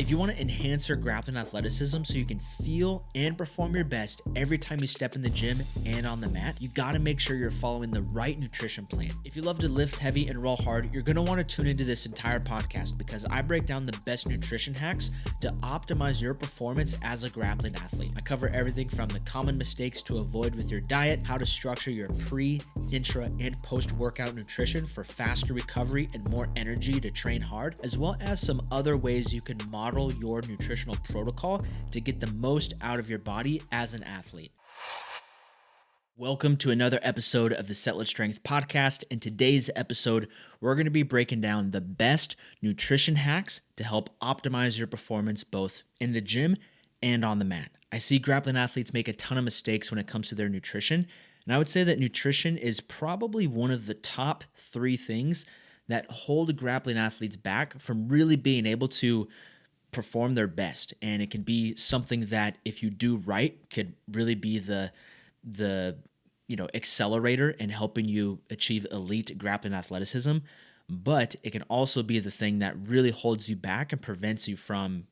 If you want to enhance your grappling athleticism so you can feel and perform your best every time you step in the gym and on the mat, you got to make sure you're following the right nutrition plan. If you love to lift heavy and roll hard, you're going to want to tune into this entire podcast because I break down the best nutrition hacks to optimize your performance as a grappling athlete. I cover everything from the common mistakes to avoid with your diet, how to structure your pre, intra, and post-workout nutrition for faster recovery and more energy to train hard, as well as some other ways you can model your nutritional protocol to get the most out of your body as an athlete. Welcome to another episode of the Settlage Strength Podcast. In today's episode, we're going to be breaking down the best nutrition hacks to help optimize your performance both in the gym and on the mat. I see grappling athletes make a ton of mistakes when it comes to their nutrition, and I would say that nutrition is probably one of the top 3 things that hold grappling athletes back from really being able to perform their best. And it can be something that if you do right could really be the accelerator in helping you achieve elite grappling athleticism, but it can also be the thing that really holds you back and prevents you from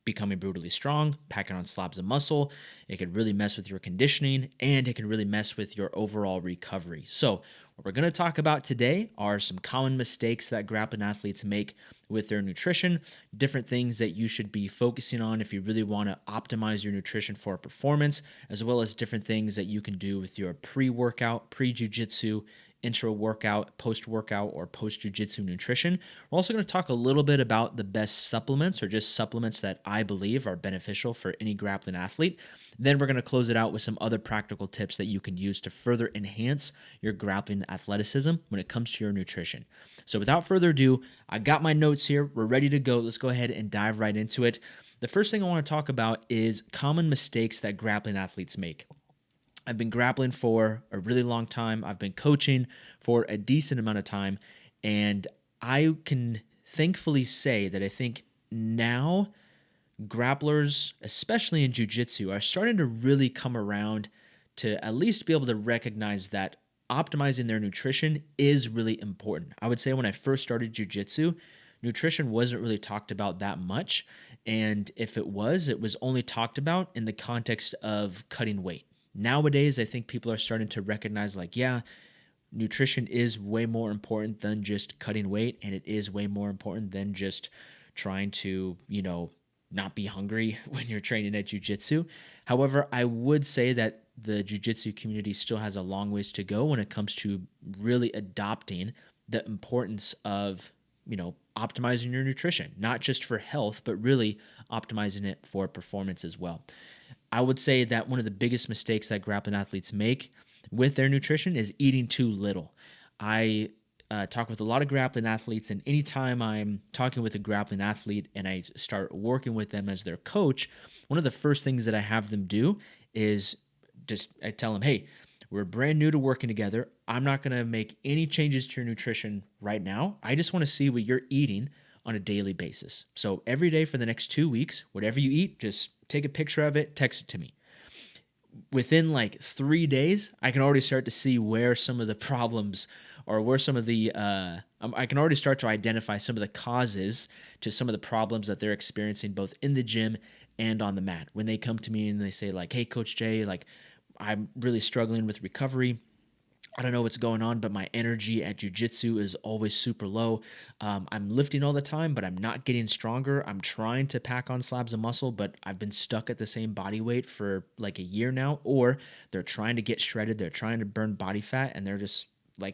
becoming brutally strong, packing on slabs of muscle. It could really mess with your conditioning, and it can really mess with your overall recovery. So what we're going to talk about today are some common mistakes that grappling athletes make with their nutrition, different things that you should be focusing on if you really want to optimize your nutrition for performance, as well as different things that you can do with your pre-workout, pre-jiu-jitsu, intra-workout, post-workout, or post-jiu-jitsu nutrition. We're also going to talk a little bit about the best supplements or just supplements that I believe are beneficial for any grappling athlete. Then we're going to close it out with some other practical tips that you can use to further enhance your grappling athleticism when it comes to your nutrition. So without further ado, I got my notes here. We're ready to go. Let's go ahead and dive right into it. The first thing I want to talk about is common mistakes that grappling athletes make. I've been grappling for a really long time. I've been coaching for a decent amount of time, and I can thankfully say that I think now grapplers, especially in jiu-jitsu, are starting to really come around to at least be able to recognize that optimizing their nutrition is really important. I would say when I first started jiu-jitsu, nutrition wasn't really talked about that much, and if it was only talked about in the context of cutting weight. Nowadays, I think people are starting to recognize nutrition is way more important than just cutting weight, and it is way more important than just trying to, not be hungry when you're training at jiu-jitsu. However, I would say that the jiu-jitsu community still has a long ways to go when it comes to really adopting the importance of, optimizing your nutrition, not just for health, but really optimizing it for performance as well. I would say that one of the biggest mistakes that grappling athletes make with their nutrition is eating too little. I talk with a lot of grappling athletes, and anytime I'm talking with a grappling athlete and I start working with them as their coach, one of the first things that I have them do is I tell them, hey, we're brand new to working together. I'm not going to make any changes to your nutrition right now. I just want to see what you're eating on a daily basis. So every day for the next 2 weeks, whatever you eat, just take a picture of it, text it to me. Within 3 days, I can already start to see where some of the problems or where some of the, I can already start to identify some of the causes to some of the problems that they're experiencing both in the gym and on the mat. When they come to me and they say hey, Coach Jay, I'm really struggling with recovery. I don't know what's going on, but my energy at jiu-jitsu is always super low. I'm lifting all the time, but I'm not getting stronger. I'm trying to pack on slabs of muscle, but I've been stuck at the same body weight for a year now. Or they're trying to get shredded. They're trying to burn body fat, and they're just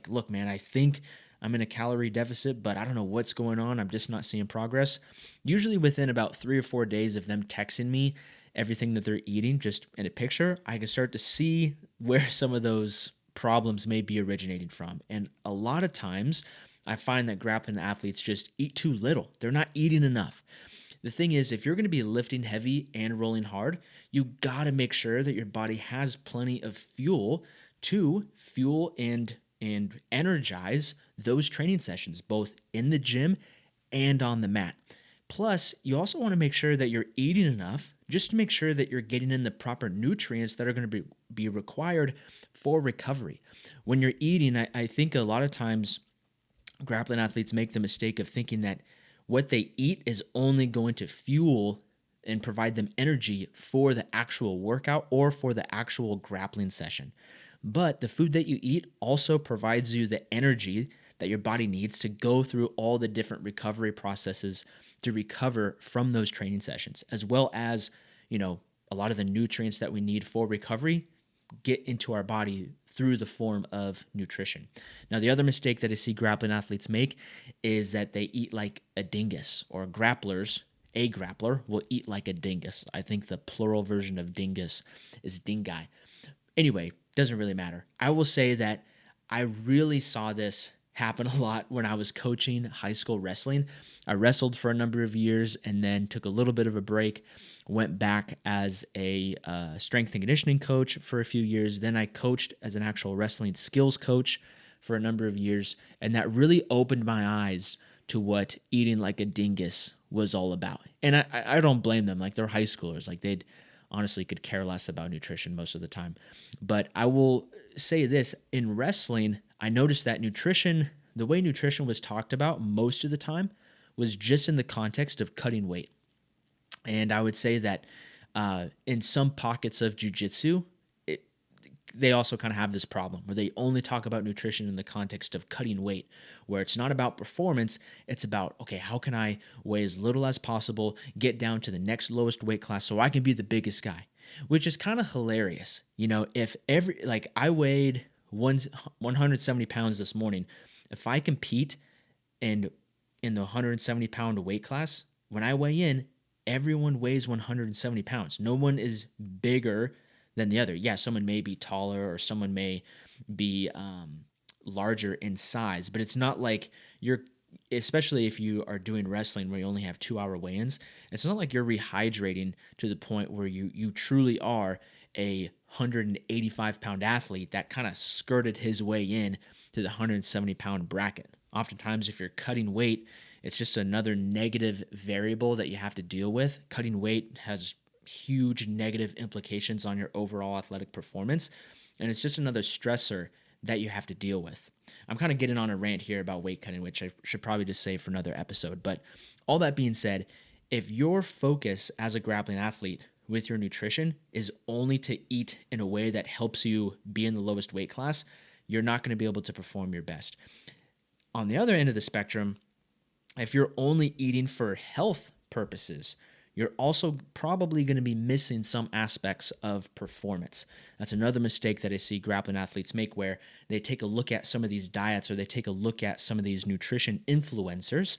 look, man, I think I'm in a calorie deficit, but I don't know what's going on. I'm just not seeing progress. Usually within about 3 or 4 days of them texting me everything that they're eating just in a picture, I can start to see where some of those problems may be originating from. And a lot of times I find that grappling athletes just eat too little. They're not eating enough. The thing is, if you're going to be lifting heavy and rolling hard, you got to make sure that your body has plenty of fuel to fuel and energize those training sessions, both in the gym and on the mat. Plus, you also want to make sure that you're eating enough just to make sure that you're getting in the proper nutrients that are going to be required for recovery. When you're eating, I think a lot of times grappling athletes make the mistake of thinking that What they eat is only going to fuel and provide them energy for the actual workout or for the actual grappling session. But the food that you eat also provides you the energy that your body needs to go through all the different recovery processes to recover from those training sessions, as well as, a lot of the nutrients that we need for recovery get into our body through the form of nutrition. Now, the other mistake that I see grappling athletes make is that they eat like a dingus, or grapplers. A grappler will eat like a dingus. I think the plural version of dingus is dingai. Anyway, doesn't really matter. I will say that I really saw this happen a lot when I was coaching high school wrestling. I wrestled for a number of years and then took a little bit of a break, went back as a strength and conditioning coach for a few years. Then I coached as an actual wrestling skills coach for a number of years. And that really opened my eyes to what eating like a dingus was all about. And I don't blame them. Like, they're high schoolers. Like, they'd honestly could care less about nutrition most of the time. But I will say this, in wrestling, I noticed that nutrition, the way nutrition was talked about most of the time, was just in the context of cutting weight. And I would say that in some pockets of jiu-jitsu, they also kind of have this problem where they only talk about nutrition in the context of cutting weight, where it's not about performance. It's about, okay, how can I weigh as little as possible, get down to the next lowest weight class so I can be the biggest guy, which is kind of hilarious. If I weighed 170 pounds this morning, if I compete in the 170 pound weight class, when I weigh in, everyone weighs 170 pounds. No one is bigger than the other. Yeah, someone may be taller or someone may be larger in size, but it's not like especially if you are doing wrestling where you only have 2-hour weigh-ins, it's not like you're rehydrating to the point where you truly are a 185-pound athlete that kind of skirted his way in to the 170-pound bracket. Oftentimes, if you're cutting weight, it's just another negative variable that you have to deal with. Cutting weight has huge negative implications on your overall athletic performance, and it's just another stressor that you have to deal with. I'm kind of getting on a rant here about weight cutting, which I should probably just save for another episode. But all that being said, if your focus as a grappling athlete with your nutrition is only to eat in a way that helps you be in the lowest weight class, you're not going to be able to perform your best. On the other end of the spectrum, if you're only eating for health purposes, you're also probably going to be missing some aspects of performance. That's another mistake that I see grappling athletes make, where they take a look at some of these diets or they take a look at some of these nutrition influencers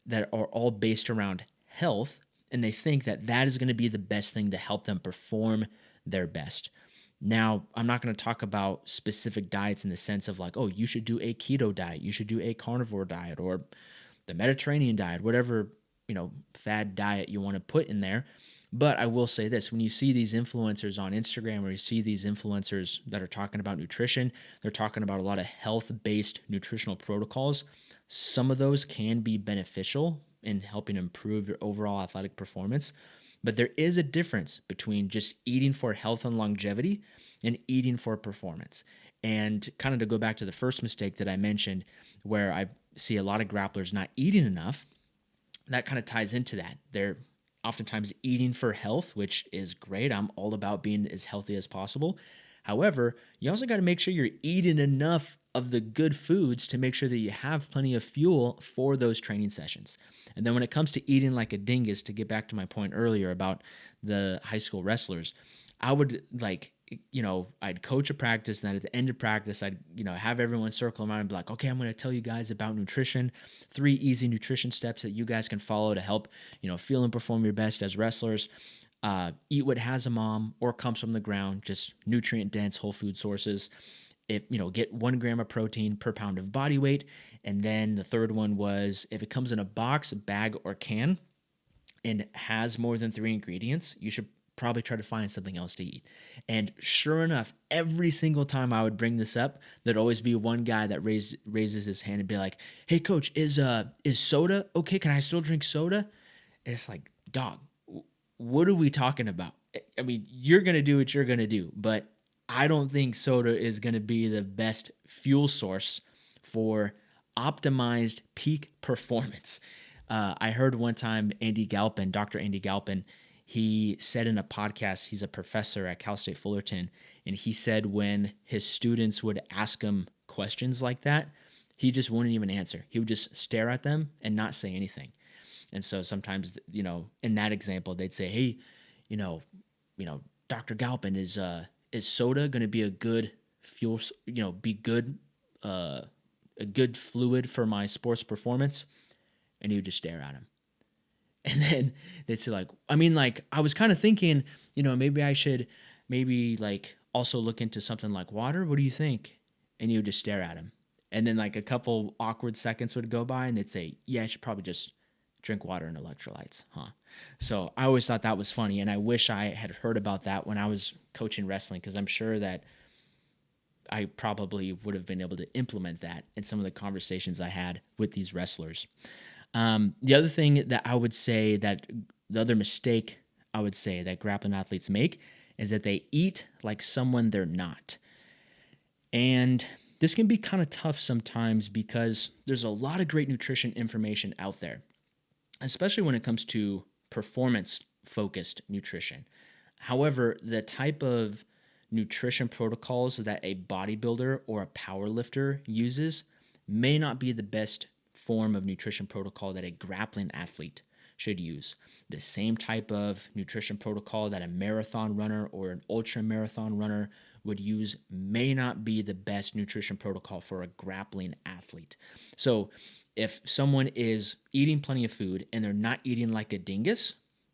that are all based around health, and they think that that is going to be the best thing to help them perform their best. Now, I'm not going to talk about specific diets in the sense of like, oh, you should do a keto diet, you should do a carnivore diet, or the Mediterranean diet, whatever fad diet you want to put in there. But I will say this, when you see these influencers on Instagram, or you see these influencers that are talking about nutrition, they're talking about a lot of health-based nutritional protocols. Some of those can be beneficial in helping improve your overall athletic performance, but there is a difference between just eating for health and longevity and eating for performance. And kind of to go back to the first mistake that I mentioned, where I see a lot of grapplers not eating enough, that kind of ties into that. They're oftentimes eating for health, which is great. I'm all about being as healthy as possible. However, you also got to make sure you're eating enough of the good foods to make sure that you have plenty of fuel for those training sessions. And then when it comes to eating like a dingus, to get back to my point earlier about the high school wrestlers, I would I'd coach a practice, and then at the end of practice, I'd, have everyone circle around and be like, okay, I'm going to tell you guys about nutrition, 3 easy nutrition steps that you guys can follow to help, feel and perform your best as wrestlers. Eat what has a mom or comes from the ground, just nutrient dense whole food sources. Get 1 gram of protein per pound of body weight. And then the third one was, if it comes in a box, bag, or can and has more than 3 ingredients, you should probably try to find something else to eat. And sure enough, every single time I would bring this up, there'd always be one guy that raises his hand and be like, hey coach, is soda okay? Can I still drink soda? And it's like, dog, what are we talking about? I mean, you're going to do what you're going to do, but I don't think soda is going to be the best fuel source for optimized peak performance. I heard one time Dr. Andy Galpin, he said in a podcast, he's a professor at Cal State Fullerton, and he said when his students would ask him questions like that, he just wouldn't even answer. He would just stare at them and not say anything. And so sometimes, in that example, they'd say, "Hey, you know, Dr. Galpin, is soda going to be a good fuel? Be good, a good fluid for my sports performance?" And he would just stare at him. And then they'd say, like, I was kind of thinking, maybe I should like also look into something like water. What do you think? And he would just stare at him. And then like a couple awkward seconds would go by and they'd say, "Yeah, I should probably just drink water and electrolytes, huh?" So I always thought that was funny. And I wish I had heard about that when I was coaching wrestling, because I'm sure that I probably would have been able to implement that in some of the conversations I had with these wrestlers. The other thing that I would say, that the other mistake I would say that grappling athletes make, is that they eat like someone they're not. And this can be kind of tough sometimes because there's a lot of great nutrition information out there, especially when it comes to performance focused nutrition. However, the type of nutrition protocols that a bodybuilder or a power lifter uses may not be the best form of nutrition protocol that a grappling athlete should use. The same type of nutrition protocol that a marathon runner or an ultra marathon runner would use may not be the best nutrition protocol for a grappling athlete. So if someone is eating plenty of food and they're not eating like a dingus,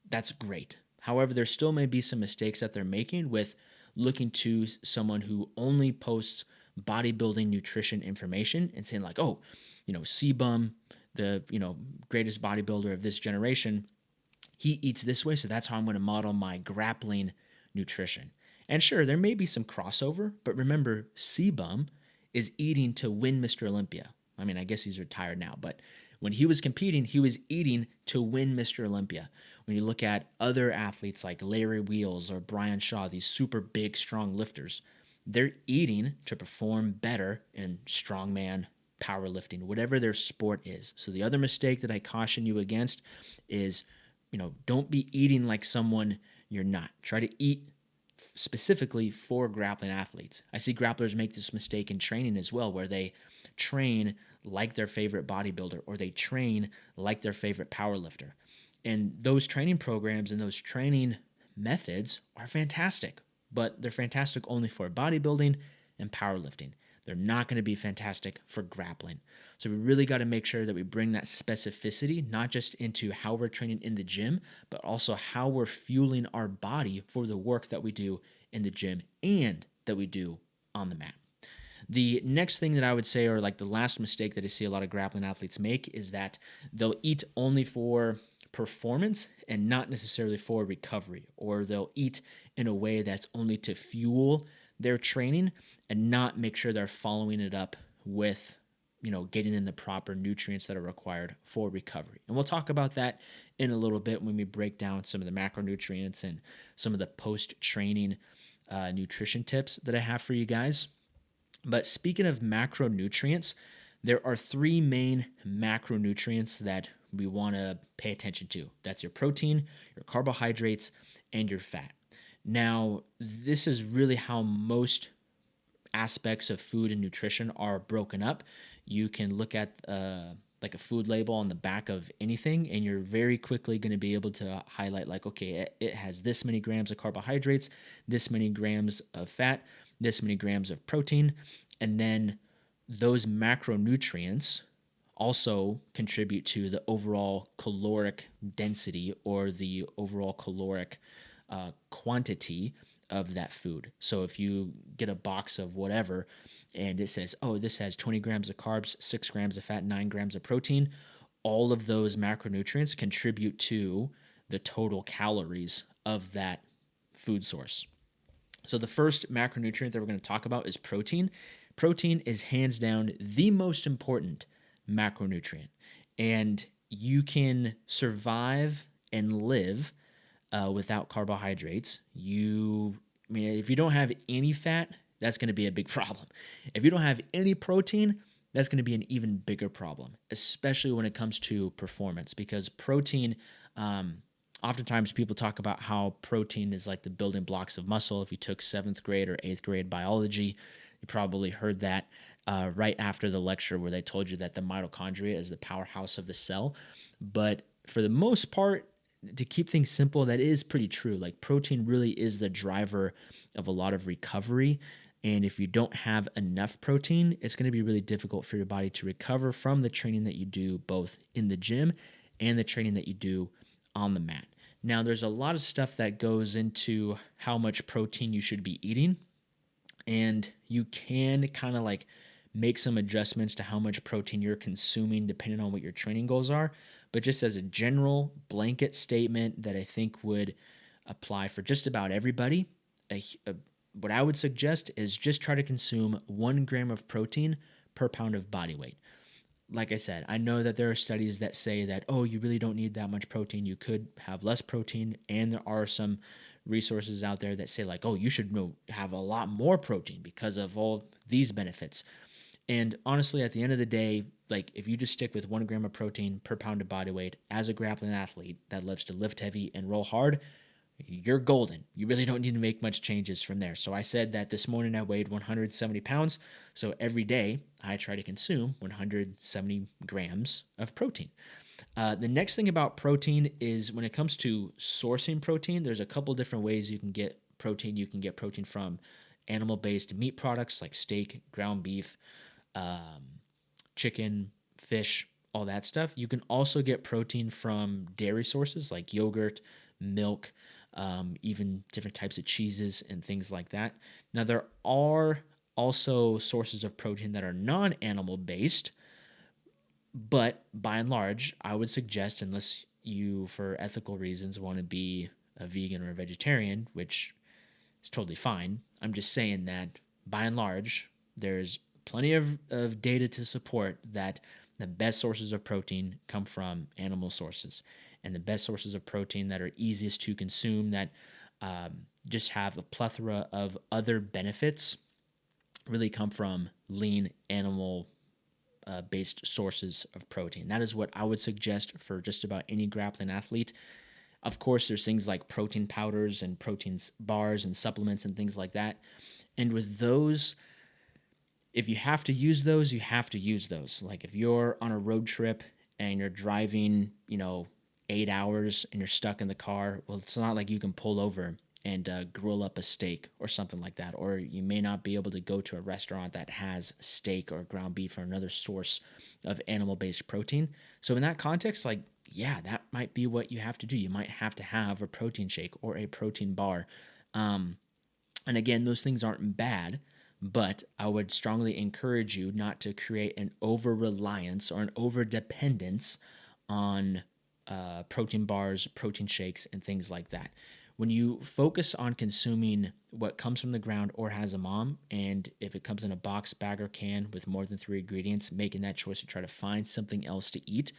that's great. However, there still may be some mistakes that they're making with looking to someone who only posts bodybuilding nutrition information and saying like, "Oh, C-Bum, the greatest bodybuilder of this generation, he eats this way, so that's how I'm going to model my grappling nutrition." And sure, there may be some crossover, but remember, C-Bum is eating to win Mr. Olympia. I mean, I guess he's retired now, but when he was competing, he was eating to win Mr. Olympia. When you look at other athletes like Larry Wheels or Brian Shaw, these super big, strong lifters, they're eating to perform better in strongman, powerlifting, whatever their sport is. So the other mistake that I caution you against is, don't be eating like someone you're not. Try to eat specifically for grappling athletes. I see grapplers make this mistake in training as well, where they train like their favorite bodybuilder or they train like their favorite powerlifter. And those training programs and those training methods are fantastic, but they're fantastic only for bodybuilding and powerlifting. They're not going to be fantastic for grappling. So we really got to make sure that we bring that specificity, not just into how we're training in the gym, but also how we're fueling our body for the work that we do in the gym and that we do on the mat. The next thing that I would say, or like the last mistake that I see a lot of grappling athletes make, is that they'll eat only for performance and not necessarily for recovery, or they'll eat in a way that's only to fuel their training and not make sure they're following it up with, getting in the proper nutrients that are required for recovery. And we'll talk about that in a little bit when we break down some of the macronutrients and some of the post-training nutrition tips that I have for you guys. But speaking of macronutrients, there are three main macronutrients that we want to pay attention to. That's your protein, your carbohydrates, and your fat. Now, this is really how most aspects of food and nutrition are broken up. You can look at like a food label on the back of anything, and you're very quickly going to be able to highlight like, okay, it has this many grams of carbohydrates, this many grams of fat, this many grams of protein, and then those macronutrients also contribute to the overall caloric density or the overall caloric quantity of that food. So if you get a box of whatever and it says, oh, this has 20 grams of carbs, 6 grams of fat, 9 grams of protein, all of those macronutrients contribute to the total calories of that food source. So the first macronutrient that we're going to talk about is protein. Protein is hands down the most important macronutrient. And you can survive and live without carbohydrates. If you don't have any fat, that's going to be a big problem. If you don't have any protein, that's going to be an even bigger problem, especially when it comes to performance, because protein, um, oftentimes people talk about how protein is like the building blocks of muscle. If you took seventh grade or eighth grade biology, you probably heard that right after the lecture where they told you that the mitochondria is the powerhouse of the cell. But for the most part, to keep things simple, that is pretty true. Like protein really is the driver of a lot of recovery. And if you don't have enough protein, it's going to be really difficult for your body to recover from the training that you do both in the gym and the training that you do on the mat. Now, there's a lot of stuff that goes into how much protein you should be eating, and you can kind of like make some adjustments to how much protein you're consuming depending on what your training goals are. But just as a general blanket statement that I think would apply for just about everybody, what I would suggest is just try to consume 1 gram of protein per pound of body weight. Like I said, I know that there are studies that say that, oh, you really don't need that much protein. You could have less protein. And there are some resources out there that say, like, oh, you should have a lot more protein because of all these benefits. And honestly, at the end of the day, like if you just stick with 1 gram of protein per pound of body weight as a grappling athlete that loves to lift heavy and roll hard, you're golden. You really don't need to make much changes from there. So I said that this morning I weighed 170 pounds. So every day I try to consume 170 grams of protein. The next thing about protein is when it comes to sourcing protein, there's a couple different ways you can get protein. You can get protein from animal-based meat products like steak, ground beef, chicken, fish, all that stuff. You can also get protein from dairy sources like yogurt, milk, even different types of cheeses and things like that. Now, there are also sources of protein that are non animal based, but by and large, I would suggest, unless you, for ethical reasons, want to be a vegan or a vegetarian, which is totally fine, I'm just saying that by and large, there's plenty of data to support that the best sources of protein come from animal sources. And the best sources of protein that are easiest to consume, that just have a plethora of other benefits, really come from lean animal based sources of protein. That is what I would suggest for just about any grappling athlete. Of course, there's things like protein powders and protein bars and supplements and things like that. And with those, if you have to use those, you have to use those. Like if you're on a road trip and you're driving, 8 hours and you're stuck in the car, well, it's not like you can pull over and grill up a steak or something like that. Or you may not be able to go to a restaurant that has steak or ground beef or another source of animal-based protein. So in that context, like, yeah, that might be what you have to do. You might have to have a protein shake or a protein bar. And again, those things aren't bad, but I would strongly encourage you not to create an over-reliance or an over-dependence on protein bars, protein shakes, and things like that. When you focus on consuming what comes from the ground or has a mom, and if it comes in a box, bag, or can with more than 3 ingredients, making that choice to try to find something else to eat,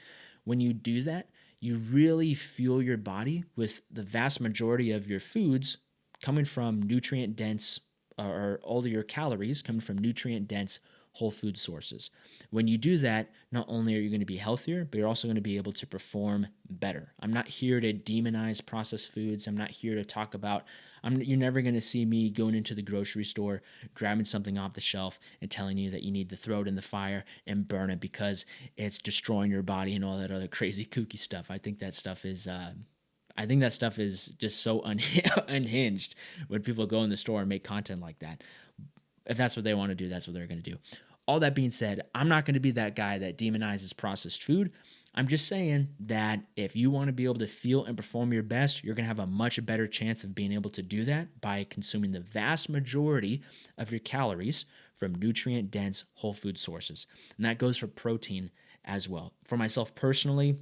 when you do that, you really fuel your body with the vast majority of your foods coming from nutrient dense, or all of your calories coming from nutrient dense whole food sources. When you do that, not only are you going to be healthier, but you're also going to be able to perform better. I'm not here to demonize processed foods. I'm not here to talk about, you're never going to see me going into the grocery store, grabbing something off the shelf and telling you that you need to throw it in the fire and burn it because it's destroying your body and all that other crazy kooky stuff. I think that stuff is just so unhinged when people go in the store and make content like that. If that's what they want to do, that's what they're going to do. All that being said, I'm not going to be that guy that demonizes processed food. I'm just saying that if you want to be able to feel and perform your best, you're going to have a much better chance of being able to do that by consuming the vast majority of your calories from nutrient-dense whole food sources. And that goes for protein as well. For myself personally,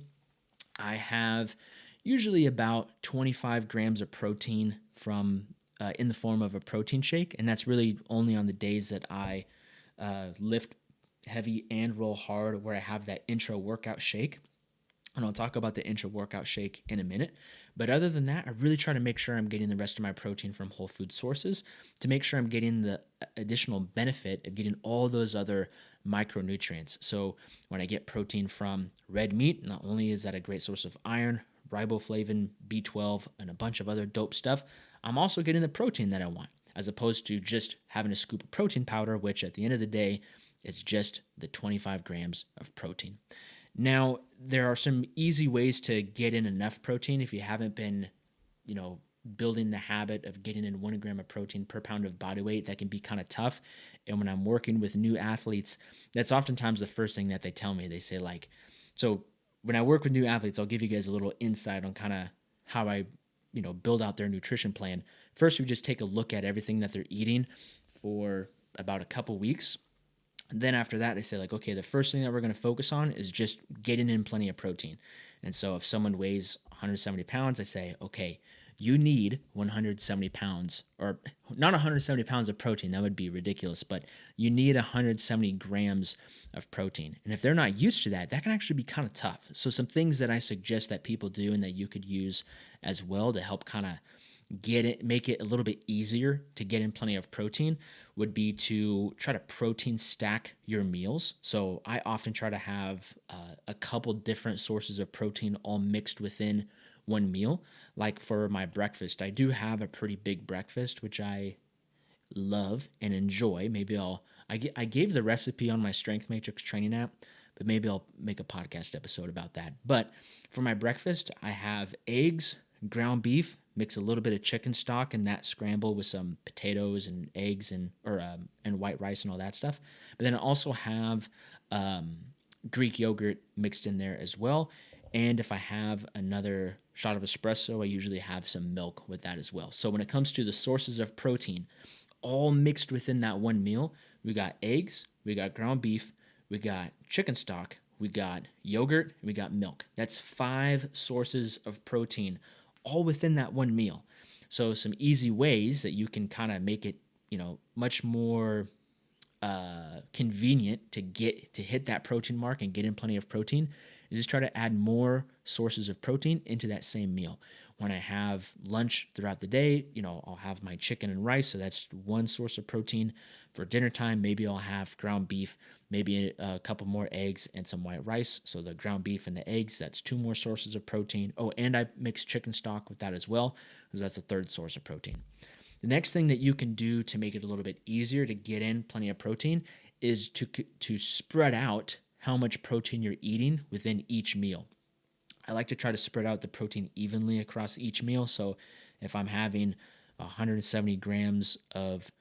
I have usually about 25 grams of protein from in the form of a protein shake, and that's really only on the days that I lift heavy and roll hard, where I have that Intra workout shake. And I'll talk about the Intra workout shake in a minute. But other than that, I really try to make sure I'm getting the rest of my protein from whole food sources to make sure I'm getting the additional benefit of getting all those other micronutrients. So when I get protein from red meat, not only is that a great source of iron, riboflavin, B12, and a bunch of other dope stuff, I'm also getting the protein that I want, as opposed to just having a scoop of protein powder, which at the end of the day, it's just the 25 grams of protein. Now, there are some easy ways to get in enough protein if you haven't been, building the habit of getting in 1 gram of protein per pound of body weight. That can be kind of tough. And when I'm working with new athletes, that's oftentimes the first thing that they tell me. They say, like, so when I work with new athletes, I'll give you guys a little insight on kind of how I, build out their nutrition plan. First, we just take a look at everything that they're eating for about a couple weeks. And then after that, I say, like, okay, the first thing that we're going to focus on is just getting in plenty of protein. And so if someone weighs 170 pounds, I say, okay, you need 170 pounds, or not 170 pounds of protein. That would be ridiculous, but you need 170 grams of protein. And if they're not used to that, that can actually be kind of tough. So some things that I suggest that people do and that you could use as well to help kind of make it a little bit easier to get in plenty of protein would be to try to protein stack your meals. So I often try to have a couple different sources of protein all mixed within one meal. Like for my breakfast, I do have a pretty big breakfast, which I love and enjoy. I gave the recipe on my Strength Matrix training app, but maybe I'll make a podcast episode about that. But for my breakfast, I have eggs, ground beef, mix a little bit of chicken stock in that scramble with some potatoes and eggs and white rice and all that stuff. But then I also have Greek yogurt mixed in there as well. And if I have another shot of espresso, I usually have some milk with that as well. So when it comes to the sources of protein, all mixed within that one meal, we got eggs, we got ground beef, we got chicken stock, we got yogurt, we got milk. That's 5 sources of protein all within that one meal. So some easy ways that you can kind of make it, much more convenient to hit that protein mark and get in plenty of protein is just try to add more sources of protein into that same meal. When I have lunch throughout the day, I'll have my chicken and rice, so that's one source of protein. For dinner time, maybe I'll have ground beef, maybe a couple more eggs and some white rice. So the ground beef and the eggs, that's 2 more sources of protein. Oh, and I mix chicken stock with that as well, because that's a 3rd source of protein. The next thing that you can do to make it a little bit easier to get in plenty of protein is to spread out how much protein you're eating within each meal. I like to try to spread out the protein evenly across each meal. So if I'm having 170 grams of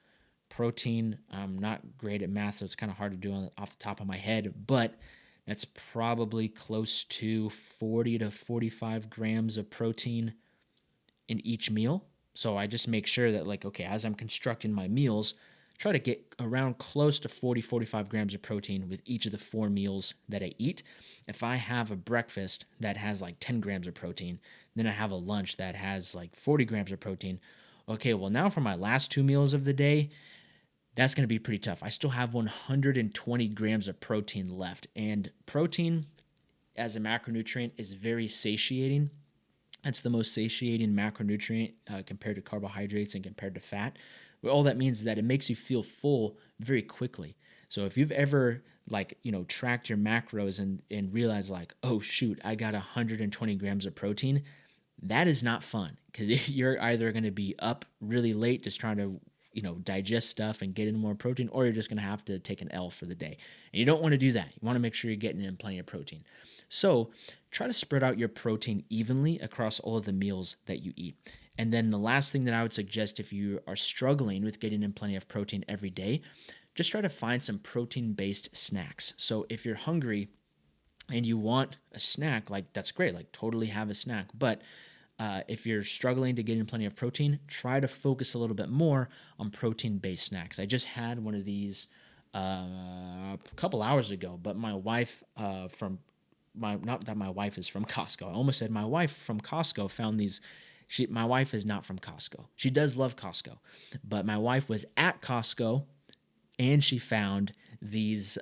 protein, I'm not great at math, so it's kind of hard to do off the top of my head, but that's probably close to 40 to 45 grams of protein in each meal. So I just make sure that, like, okay, as I'm constructing my meals, try to get around close to 40, 45 grams of protein with each of the 4 meals that I eat. If I have a breakfast that has like 10 grams of protein, then I have a lunch that has like 40 grams of protein. Okay, well, now for my last 2 meals of the day, that's going to be pretty tough. I still have 120 grams of protein left. And protein as a macronutrient is very satiating. It's the most satiating macronutrient compared to carbohydrates and compared to fat. But all that means is that it makes you feel full very quickly. So if you've ever tracked your macros and realized like, oh shoot, I got 120 grams of protein, that is not fun, because you're either going to be up really late just trying to digest stuff and get in more protein, or you're just going to have to take an L for the day. And you don't want to do that. You want to make sure you're getting in plenty of protein. So try to spread out your protein evenly across all of the meals that you eat. And then the last thing that I would suggest, if you are struggling with getting in plenty of protein every day, just try to find some protein-based snacks. So if you're hungry and you want a snack, like, that's great, like totally have a snack. But if you're struggling to get in plenty of protein, try to focus a little bit more on protein-based snacks. I just had one of these a couple hours ago, but my wife not that my wife is from Costco. I almost said my wife from Costco found these. My wife is not from Costco. She does love Costco, but my wife was at Costco and she found these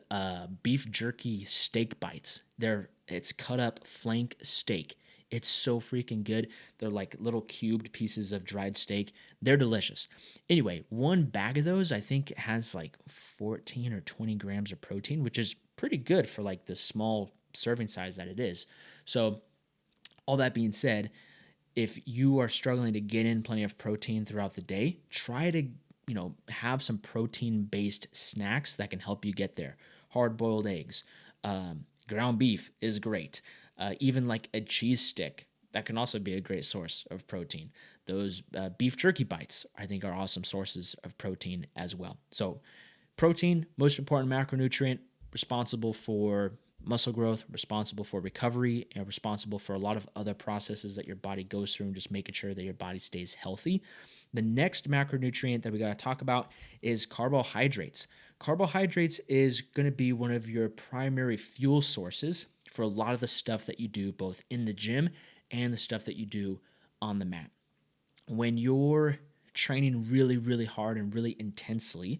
beef jerky steak bites. It's cut up flank steak. It's so freaking good. They're like little cubed pieces of dried steak. They're delicious. Anyway, one bag of those I think has like 14 or 20 grams of protein, which is pretty good for like the small serving size that it is. So, all that being said, if you are struggling to get in plenty of protein throughout the day, try to, have some protein based snacks that can help you get there. Hard boiled eggs, ground beef is great. Even like a cheese stick, that can also be a great source of protein. Those beef jerky bites, I think, are awesome sources of protein as well. So, protein, most important macronutrient, responsible for muscle growth, responsible for recovery, and responsible for a lot of other processes that your body goes through and just making sure that your body stays healthy. The next macronutrient that we got to talk about is carbohydrates. Carbohydrates is going to be one of your primary fuel sources for a lot of the stuff that you do both in the gym and the stuff that you do on the mat. When you're training really, really hard and really intensely,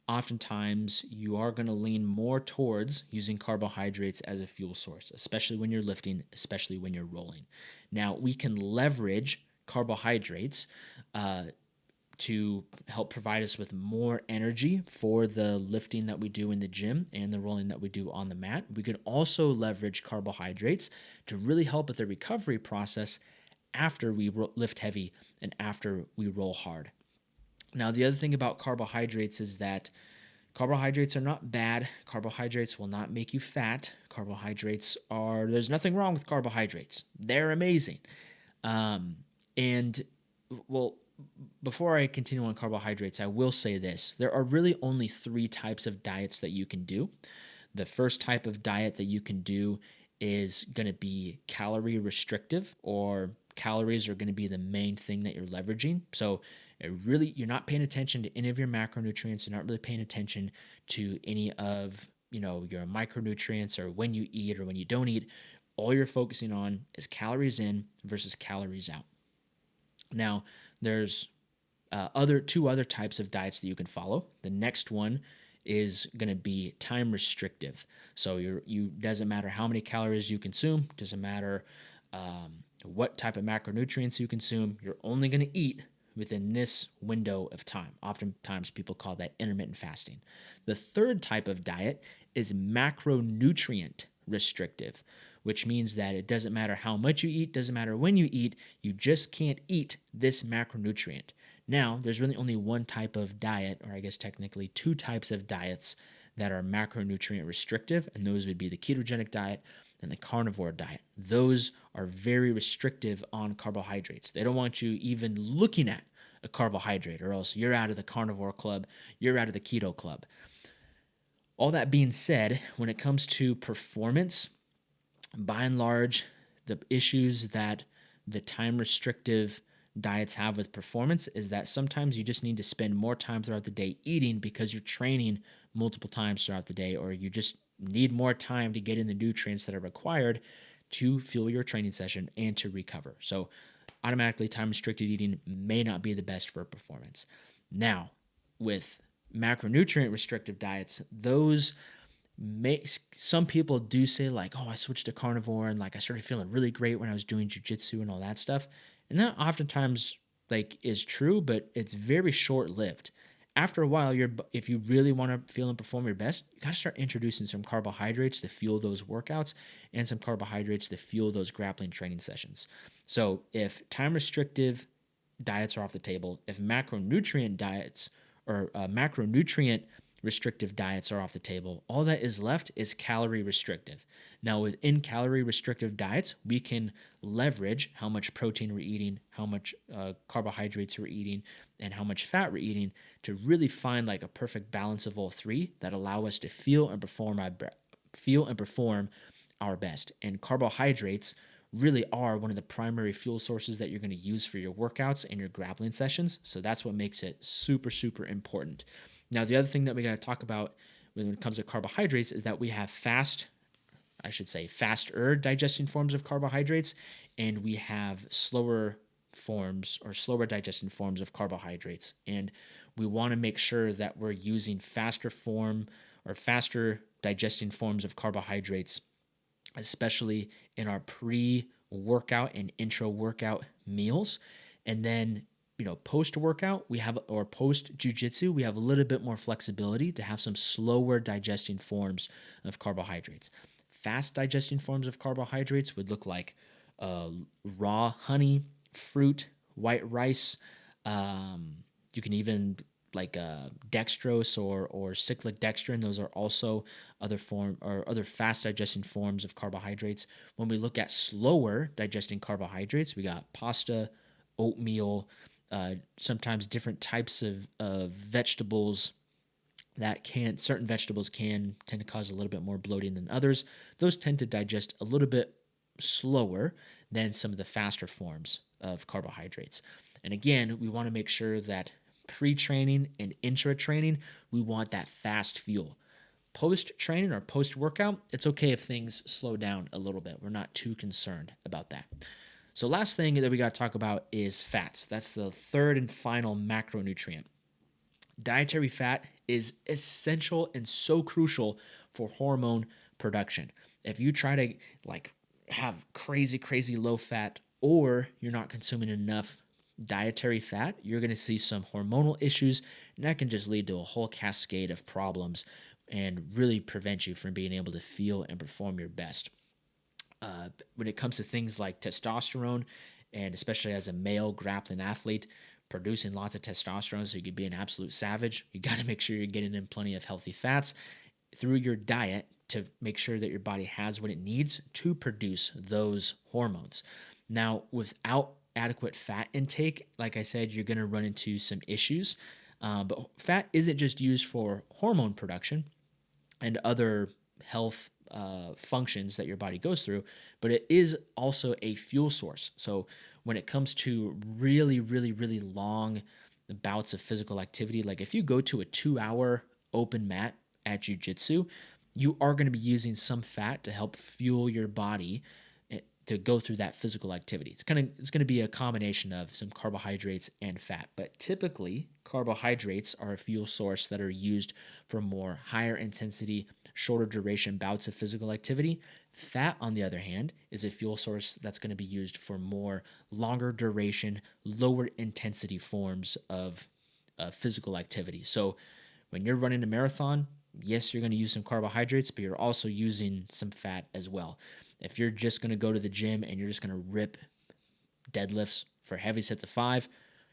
oftentimes you are going to lean more towards using carbohydrates as a fuel source, especially when you're lifting, especially when you're rolling. Now, we can leverage carbohydrates to help provide us with more energy for the lifting that we do in the gym and the rolling that we do on the mat. We could also leverage carbohydrates to really help with the recovery process after we lift heavy and after we roll hard. Now, the other thing about carbohydrates is that carbohydrates are not bad. Carbohydrates will not make you fat. There's nothing wrong with carbohydrates. They're amazing. And, well, before I continue on carbohydrates, I will say this. There are really only 3 types of diets that you can do. The first type of diet that you can do is going to be calorie restrictive, or calories are going to be the main thing that you're leveraging. So you're not paying attention to any of your macronutrients. You're not really paying attention to any of your micronutrients or when you eat or when you don't eat. All you're focusing on is calories in versus calories out. Now, there's two other types of diets that you can follow. The next one is going to be time restrictive. So you doesn't matter how many calories you consume, doesn't matter what type of macronutrients you consume. You're only going to eat within this window of time. Oftentimes people call that intermittent fasting. The third type of diet is macronutrient restrictive, which means that it doesn't matter how much you eat, doesn't matter when you eat, you just can't eat this macronutrient. Now, there's really only one type of diet, or I guess technically 2 types of diets that are macronutrient restrictive, and those would be the ketogenic diet and the carnivore diet. Those are very restrictive on carbohydrates. They don't want you even looking at a carbohydrate, or else you're out of the carnivore club, you're out of the keto club. All that being said, when it comes to performance, by and large, the issues that the time restrictive diets have with performance is that sometimes you just need to spend more time throughout the day eating because you're training multiple times throughout the day, or you just need more time to get in the nutrients that are required to fuel your training session and to recover. So automatically time restricted eating may not be the best for performance. Now, with macronutrient restrictive diets, some people do say like, oh, I switched to carnivore and like I started feeling really great when I was doing jiu-jitsu and all that stuff. And that oftentimes like is true, but it's very short-lived. After a while, if you really want to feel and perform your best, you got to start introducing some carbohydrates to fuel those workouts and some carbohydrates to fuel those grappling training sessions. So if time restrictive diets are off the table, if macronutrient diets or macronutrient restrictive diets are off the table, all that is left is calorie restrictive. Now, within calorie restrictive diets, we can leverage how much protein we're eating, how much carbohydrates we're eating, and how much fat we're eating to really find like a perfect balance of all 3 that allow us to feel and perform our best. And carbohydrates really are one of the primary fuel sources that you're going to use for your workouts and your grappling sessions. So that's what makes it super, super important. Now, the other thing that we got to talk about when it comes to carbohydrates is that we have faster digesting forms of carbohydrates, and we have slower digesting forms of carbohydrates. And we want to make sure that we're using faster digesting forms of carbohydrates, especially in our workout and intra workout meals. And then, post workout, or post jujitsu, we have a little bit more flexibility to have some slower digesting forms of carbohydrates. Fast digesting forms of carbohydrates would look like raw honey, fruit, white rice. You can even like dextrose or cyclic dextrin. Those are also other fast digesting forms of carbohydrates. When we look at slower digesting carbohydrates, we got pasta, oatmeal, sometimes different types of vegetables certain vegetables can tend to cause a little bit more bloating than others. Those tend to digest a little bit slower than some of the faster forms of carbohydrates. And again, we want to make sure that pre-training and intra-training, we want that fast fuel. Post-training or post-workout, it's okay if things slow down a little bit. We're not too concerned about that. So last thing that we got to talk about is fats. That's the third and final macronutrient. Dietary fat is essential and so crucial for hormone production. If you try to have crazy low fat, or you're not consuming enough dietary fat, you're going to see some hormonal issues, and that can just lead to a whole cascade of problems and really prevent you from being able to feel and perform your best. When it comes to things like testosterone, and especially as a male grappling athlete, producing lots of testosterone so you could be an absolute savage, you got to make sure you're getting in plenty of healthy fats through your diet to make sure that your body has what it needs to produce those hormones. Now, without adequate fat intake, like I said, you're going to run into some issues. But fat isn't just used for hormone production and other health functions that your body goes through, but it is also a fuel source. So when it comes to really long bouts of physical activity, like if you go to a 2-hour open mat at jiu-jitsu, you are going to be using some fat to help fuel your body to go through that physical activity. It's going to be a combination of some carbohydrates and fat, but typically carbohydrates are a fuel source that are used for more higher intensity, shorter duration bouts of physical activity. Fat, on the other hand, is a fuel source that's going to be used for more longer duration, lower intensity forms of physical activity. So when you're running a marathon, yes, you're going to use some carbohydrates, but you're also using some fat as well. If you're just going to go to the gym and you're just going to rip deadlifts for heavy sets of 5,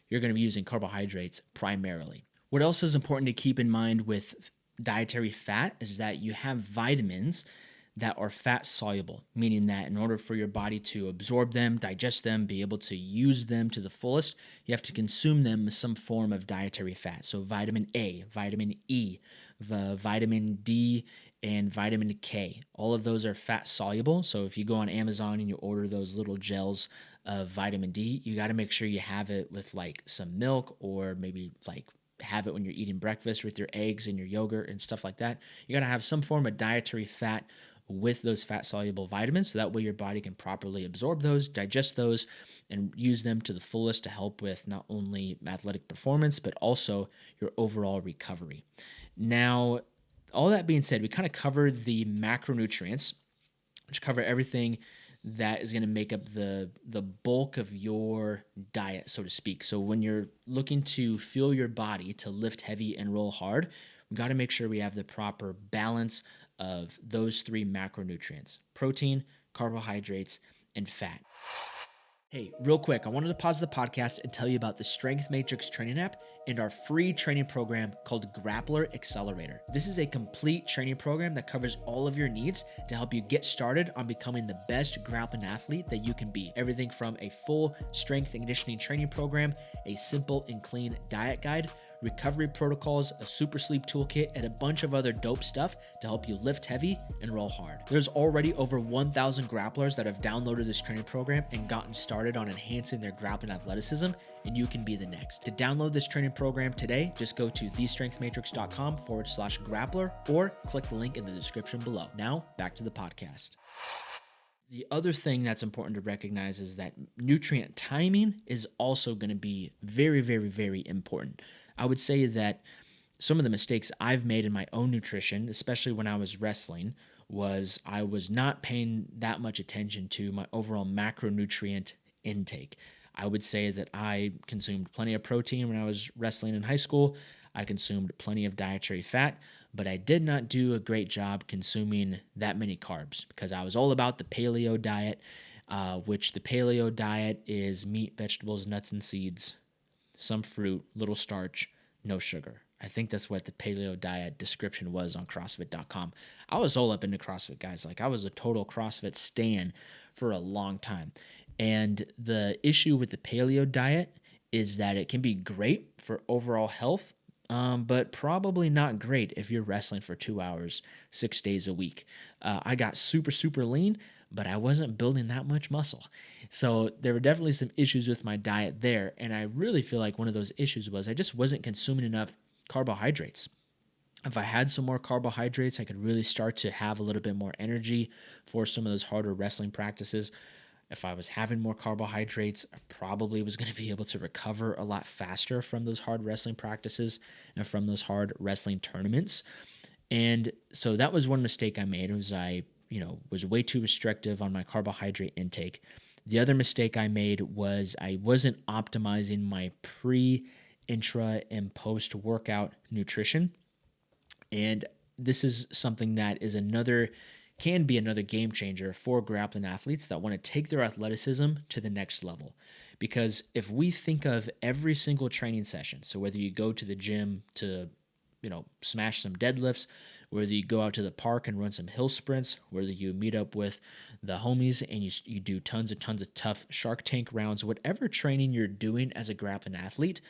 you're going to be using carbohydrates primarily. What else is important to keep in mind with dietary fat is that you have vitamins that are fat soluble, meaning that in order for your body to absorb them, digest them, be able to use them to the fullest, you have to consume them with some form of dietary fat. So vitamin A, vitamin E, vitamin D, and vitamin K. All of those are fat soluble. So if you go on Amazon and you order those little gels of vitamin D, you got to make sure you have it with like some milk, or maybe like have it when you're eating breakfast with your eggs and your yogurt and stuff like that. You got to have some form of dietary fat with those fat soluble vitamins, so that way your body can properly absorb those, digest those, and use them to the fullest to help with not only athletic performance, but also your overall recovery. Now, all that being said, we kind of covered the macronutrients, which cover everything that is going to make up the bulk of your diet, so to speak. So when you're looking to fuel your body to lift heavy and roll hard, we got to make sure we have the proper balance of those 3 macronutrients: protein, carbohydrates, and fat. Hey, real quick, I wanted to pause the podcast and tell you about the Strength Matrix training app and our free training program called Grappler Accelerator. This is a complete training program that covers all of your needs to help you get started on becoming the best grappling athlete that you can be. Everything from a full strength and conditioning training program, a simple and clean diet guide, recovery protocols, a super sleep toolkit, and a bunch of other dope stuff to help you lift heavy and roll hard. There's already over 1,000 grapplers that have downloaded this training program and gotten started on enhancing their grappling athleticism, and you can be the next. To download this training program today, just go to thestrengthmatrix.com/grappler or click the link in the description below. Now, back to the podcast. The other thing that's important to recognize is that nutrient timing is also going to be very important. I would say that some of the mistakes I've made in my own nutrition, especially when I was wrestling, was I was not paying that much attention to my overall macronutrient intake. I would say that I consumed plenty of protein when I was wrestling in high school. I consumed plenty of dietary fat, but I did not do a great job consuming that many carbs because I was all about the paleo diet, which the paleo diet is meat, vegetables, nuts, and seeds, some fruit, little starch, no sugar. I think that's what the paleo diet description was on CrossFit.com. I was all up into CrossFit, guys. Like, I was a total CrossFit stan for a long time. And the issue with the paleo diet is that it can be great for overall health, but probably not great if you're wrestling for 2 hours, 6 days a week. I got super, super lean, but I wasn't building that much muscle. So there were definitely some issues with my diet there. And I really feel like one of those issues was I just wasn't consuming enough carbohydrates. If I had some more carbohydrates, I could really start to have a little bit more energy for some of those harder wrestling practices. If I was having more carbohydrates, I probably was going to be able to recover a lot faster from those hard wrestling practices and from those hard wrestling tournaments. And so that was one mistake I made, was I, was way too restrictive on my carbohydrate intake. The other mistake I made was I wasn't optimizing my pre, intra, and post workout nutrition. And this is something that can be another game changer for grappling athletes that want to take their athleticism to the next level. Because if we think of every single training session, so whether you go to the gym to, smash some deadlifts, whether you go out to the park and run some hill sprints, whether you meet up with the homies and you do tons and tons of tough Shark Tank rounds, whatever training you're doing as a grappling athlete,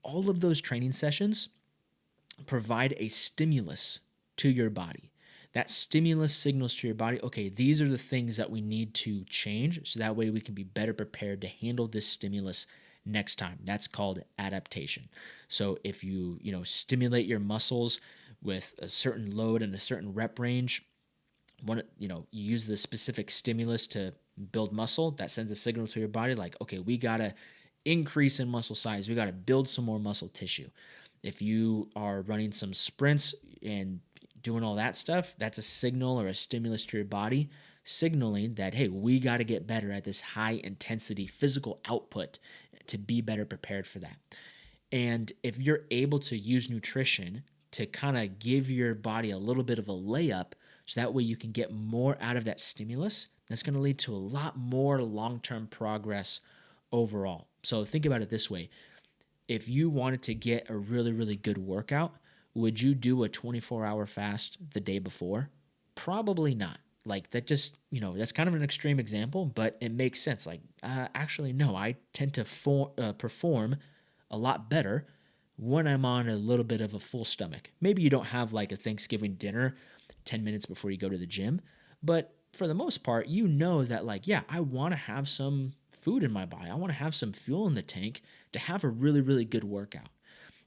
all of those training sessions provide a stimulus to your body. That stimulus signals to your body, okay, these are the things that we need to change so that way we can be better prepared to handle this stimulus next time. That's called adaptation. So if you, stimulate your muscles with a certain load and a certain rep range, you use the specific stimulus to build muscle, that sends a signal to your body like, okay, we got to increase in muscle size. We got to build some more muscle tissue. If you are running some sprints and doing all that stuff, that's a signal or a stimulus to your body signaling that, hey, we got to get better at this high intensity physical output to be better prepared for that. And if you're able to use nutrition to kind of give your body a little bit of a layup so that way you can get more out of that stimulus, that's going to lead to a lot more long-term progress overall. So think about it this way. If you wanted to get a really, really good workout, would you do a 24-hour fast the day before? Probably not. Like, that just, that's kind of an extreme example, but it makes sense. Like, actually, no, I tend to perform a lot better when I'm on a little bit of a full stomach. Maybe you don't have like a Thanksgiving dinner 10 minutes before you go to the gym, but for the most part, that like, yeah, I want to have some food in my body. I want to have some fuel in the tank to have a really, really good workout.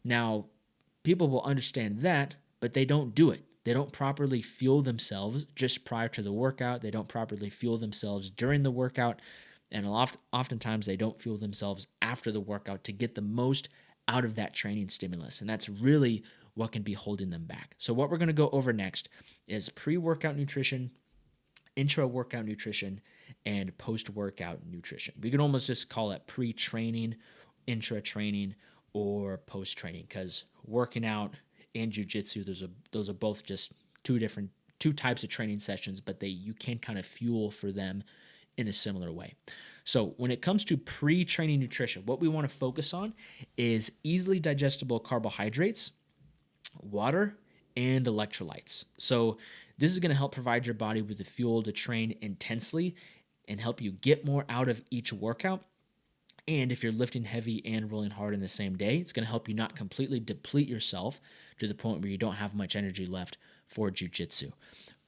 Now, people will understand that, but they don't do it. They don't properly fuel themselves just prior to the workout. They don't properly fuel themselves during the workout. And oftentimes they don't fuel themselves after the workout to get the most out of that training stimulus. And that's really what can be holding them back. So what we're going to go over next is pre-workout nutrition, intra-workout nutrition, and post-workout nutrition. We can almost just call it pre-training, intra-training, or post-training, because working out and jiu-jitsu, those are both just two types of training sessions, but you can kind of fuel for them in a similar way. So when it comes to pre-training nutrition, what we want to focus on is easily digestible carbohydrates, water, and electrolytes. So this is going to help provide your body with the fuel to train intensely and help you get more out of each workout. And if you're lifting heavy and rolling hard in the same day, it's going to help you not completely deplete yourself to the point where you don't have much energy left for jiu-jitsu.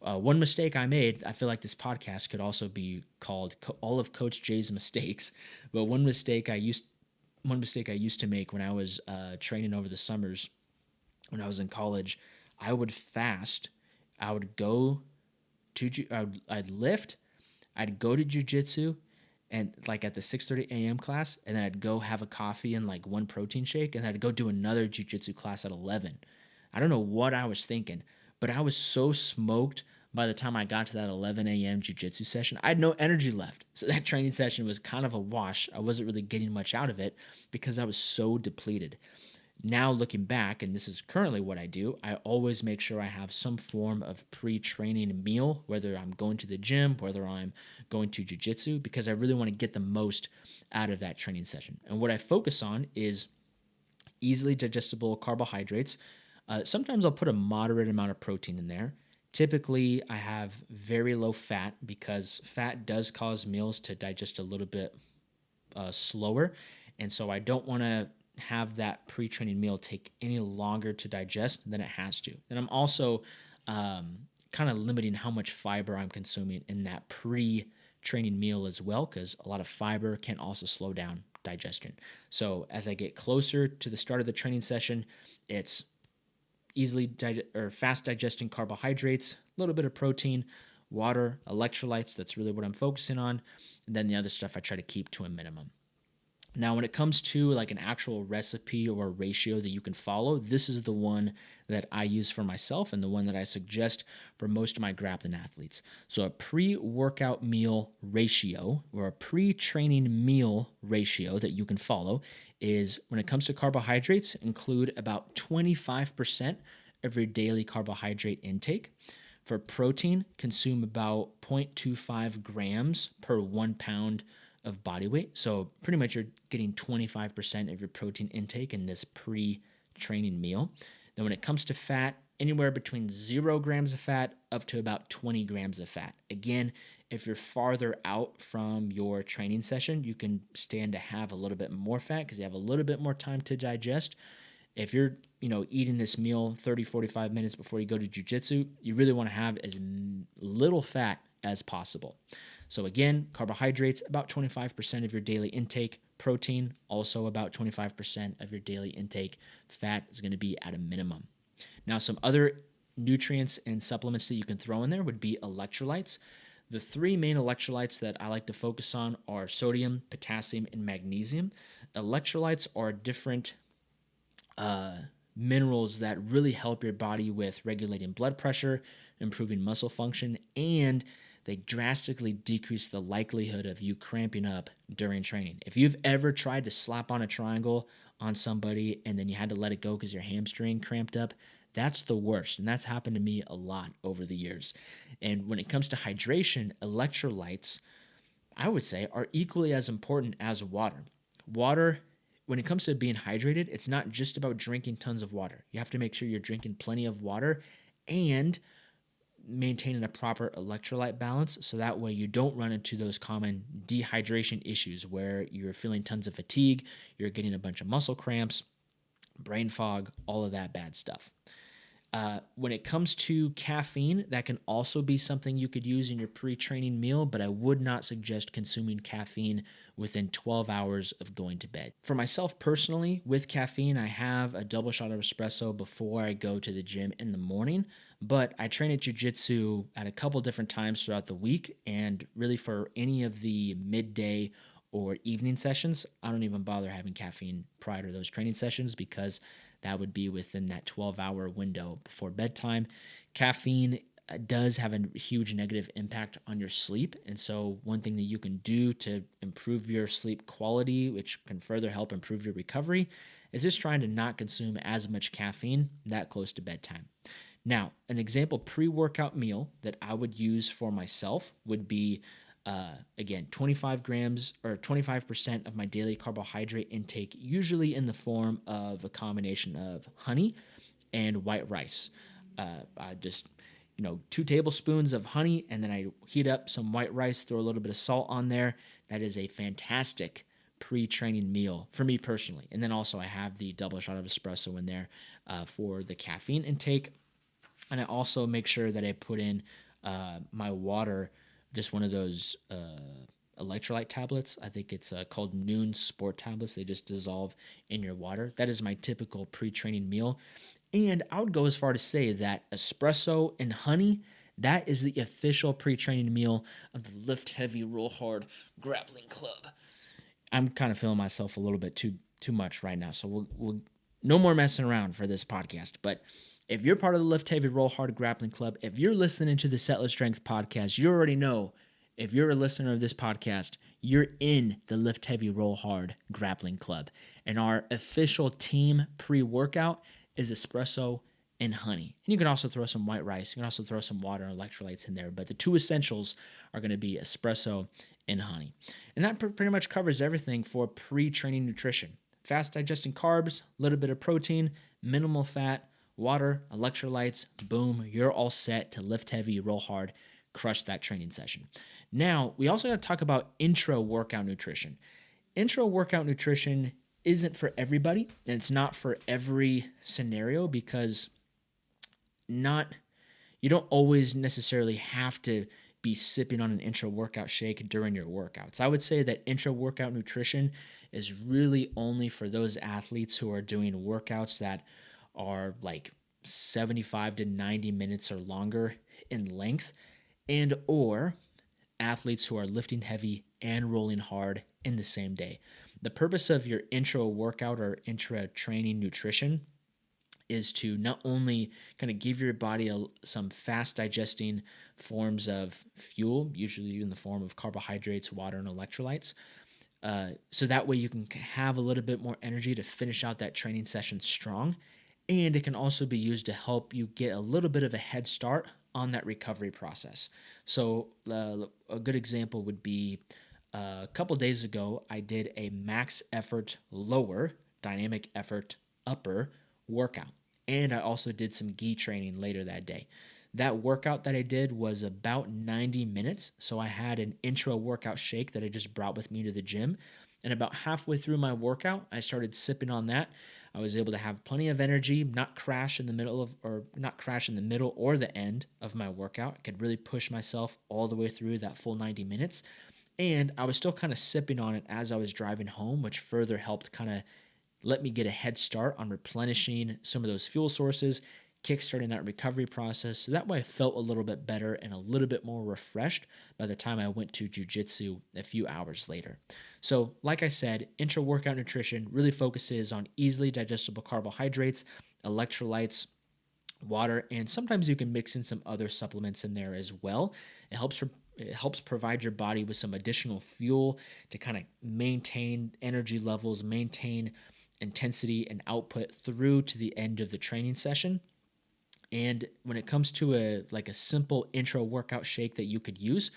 One mistake I made, I feel like this podcast could also be called all of Coach Jay's mistakes, but one mistake I used to make when I was training over the summers, when I was in college, I would fast. I would go to I'd lift, I'd go to jiu-jitsu, and like at the 6:30 a.m. class, and then I'd go have a coffee and like one protein shake, and then I'd go do another jiu-jitsu class at 11. I don't know what I was thinking, but I was so smoked By the time I got to that 11 a.m. jiu-jitsu session, I had no energy left. So that training session was kind of a wash. I wasn't really getting much out of it because I was so depleted. Now looking back, and this is currently what I do, I always make sure I have some form of pre-training meal, whether I'm going to the gym, whether I'm going to jiu-jitsu, because I really want to get the most out of that training session. And what I focus on is easily digestible carbohydrates. Sometimes I'll put a moderate amount of protein in there. Typically, I have very low fat because fat does cause meals to digest a little bit slower. And so I don't want to have that pre-training meal take any longer to digest than it has to. And I'm also kind of limiting how much fiber I'm consuming in that pre-training meal as well, because a lot of fiber can also slow down digestion. So as I get closer to the start of the training session, it's fast digesting carbohydrates, a little bit of protein, water, electrolytes. That's really what I'm focusing on. And then the other stuff I try to keep to a minimum. Now, when it comes to like an actual recipe or a ratio that you can follow, this is the one that I use for myself and the one that I suggest for most of my grappling athletes. So a pre-workout meal ratio or a pre-training meal ratio that you can follow is, when it comes to carbohydrates, include about 25% of your daily carbohydrate intake. For protein, consume about 0.25 grams per 1 pound of body weight. So pretty much you're getting 25% of your protein intake in this pre-training meal. Then when it comes to fat, anywhere between 0 grams of fat up to about 20 grams of fat. Again, if you're farther out from your training session, you can stand to have a little bit more fat because you have a little bit more time to digest. If you're, eating this meal 30, 45 minutes before you go to jiu-jitsu, you really want to have as little fat as possible. So again, carbohydrates, about 25% of your daily intake. Protein, also about 25% of your daily intake. Fat is going to be at a minimum. Now, some other nutrients and supplements that you can throw in there would be electrolytes. The 3 main electrolytes that I like to focus on are sodium, potassium, and magnesium. Electrolytes are different minerals that really help your body with regulating blood pressure, improving muscle function, and they drastically decrease the likelihood of you cramping up during training. If you've ever tried to slap on a triangle on somebody and then you had to let it go because your hamstring cramped up, that's the worst. And that's happened to me a lot over the years. And when it comes to hydration, electrolytes, I would say, are equally as important as water. Water, when it comes to being hydrated, it's not just about drinking tons of water. You have to make sure you're drinking plenty of water and maintaining a proper electrolyte balance, so that way you don't run into those common dehydration issues where you're feeling tons of fatigue, you're getting a bunch of muscle cramps, brain fog, all of that bad stuff. When it comes to caffeine, that can also be something you could use in your pre-training meal, but I would not suggest consuming caffeine within 12 hours of going to bed. For myself personally, with caffeine, I have a double shot of espresso before I go to the gym in the morning, but I train at jiu-jitsu at a couple different times throughout the week, and really for any of the midday or evening sessions, I don't even bother having caffeine prior to those training sessions because that would be within that 12-hour window before bedtime. Caffeine does have a huge negative impact on your sleep. And so one thing that you can do to improve your sleep quality, which can further help improve your recovery, is just trying to not consume as much caffeine that close to bedtime. Now, an example pre-workout meal that I would use for myself would be again, 25 grams or 25% of my daily carbohydrate intake, usually in the form of a combination of honey and white rice. I just, 2 tablespoons of honey, and then I heat up some white rice, throw a little bit of salt on there. That is a fantastic pre-training meal for me personally. And then also I have the double shot of espresso in there for the caffeine intake. And I also make sure that I put in my water, just one of those electrolyte tablets. I think it's called Noon Sport tablets. They just dissolve in your water. That is my typical pre-training meal. And I would go as far to say that espresso and honey, that is the official pre-training meal of the Lift Heavy, Roll Hard Grappling Club. I'm kind of feeling myself a little bit too much right now, so we'll no more messing around for this podcast. But If you're part of the Lift Heavy Roll Hard Grappling Club, if you're listening to the Settlage Strength podcast, you already know, if you're a listener of this podcast, you're in the Lift Heavy Roll Hard Grappling Club. And our official team pre-workout is espresso and honey. And you can also throw some white rice. You can also throw some water and electrolytes in there. But the two essentials are going to be espresso and honey. And that pretty much covers everything for pre-training nutrition. Fast digesting carbs, a little bit of protein, minimal fat, water, electrolytes, boom, you're all set to lift heavy, roll hard, crush that training session. Now, we also got to talk about intra workout nutrition. Intra workout nutrition isn't for everybody, and it's not for every scenario because you don't always necessarily have to be sipping on an intra workout shake during your workouts. I would say that intra workout nutrition is really only for those athletes who are doing workouts that are like 75 to 90 minutes or longer in length, and or athletes who are lifting heavy and rolling hard in the same day. The purpose of your intra workout or intra training nutrition is to not only kind of give your body some fast digesting forms of fuel, usually in the form of carbohydrates, water, and electrolytes, so that way you can have a little bit more energy to finish out that training session strong. And it can also be used to help you get a little bit of a head start on that recovery process. So a good example would be a couple days ago, I did a max effort lower, dynamic effort upper workout. And I also did some gi training later that day. That workout that I did was about 90 minutes. So I had an intra workout shake that I just brought with me to the gym. And about halfway through my workout, I started sipping on that. I was able to have plenty of energy, not crash in the middle or the end of my workout. I could really push myself all the way through that full 90 minutes. And I was still kind of sipping on it as I was driving home, which further helped kind of let me get a head start on replenishing some of those fuel sources, kickstarting that recovery process. So that way I felt a little bit better and a little bit more refreshed by the time I went to jiu-jitsu a few hours later. So like I said, intra-workout nutrition really focuses on easily digestible carbohydrates, electrolytes, water, and sometimes you can mix in some other supplements in there as well. It helps provide your body with some additional fuel to kind of maintain energy levels, maintain intensity and output through to the end of the training session. And when it comes to a simple intra workout shake that you could use,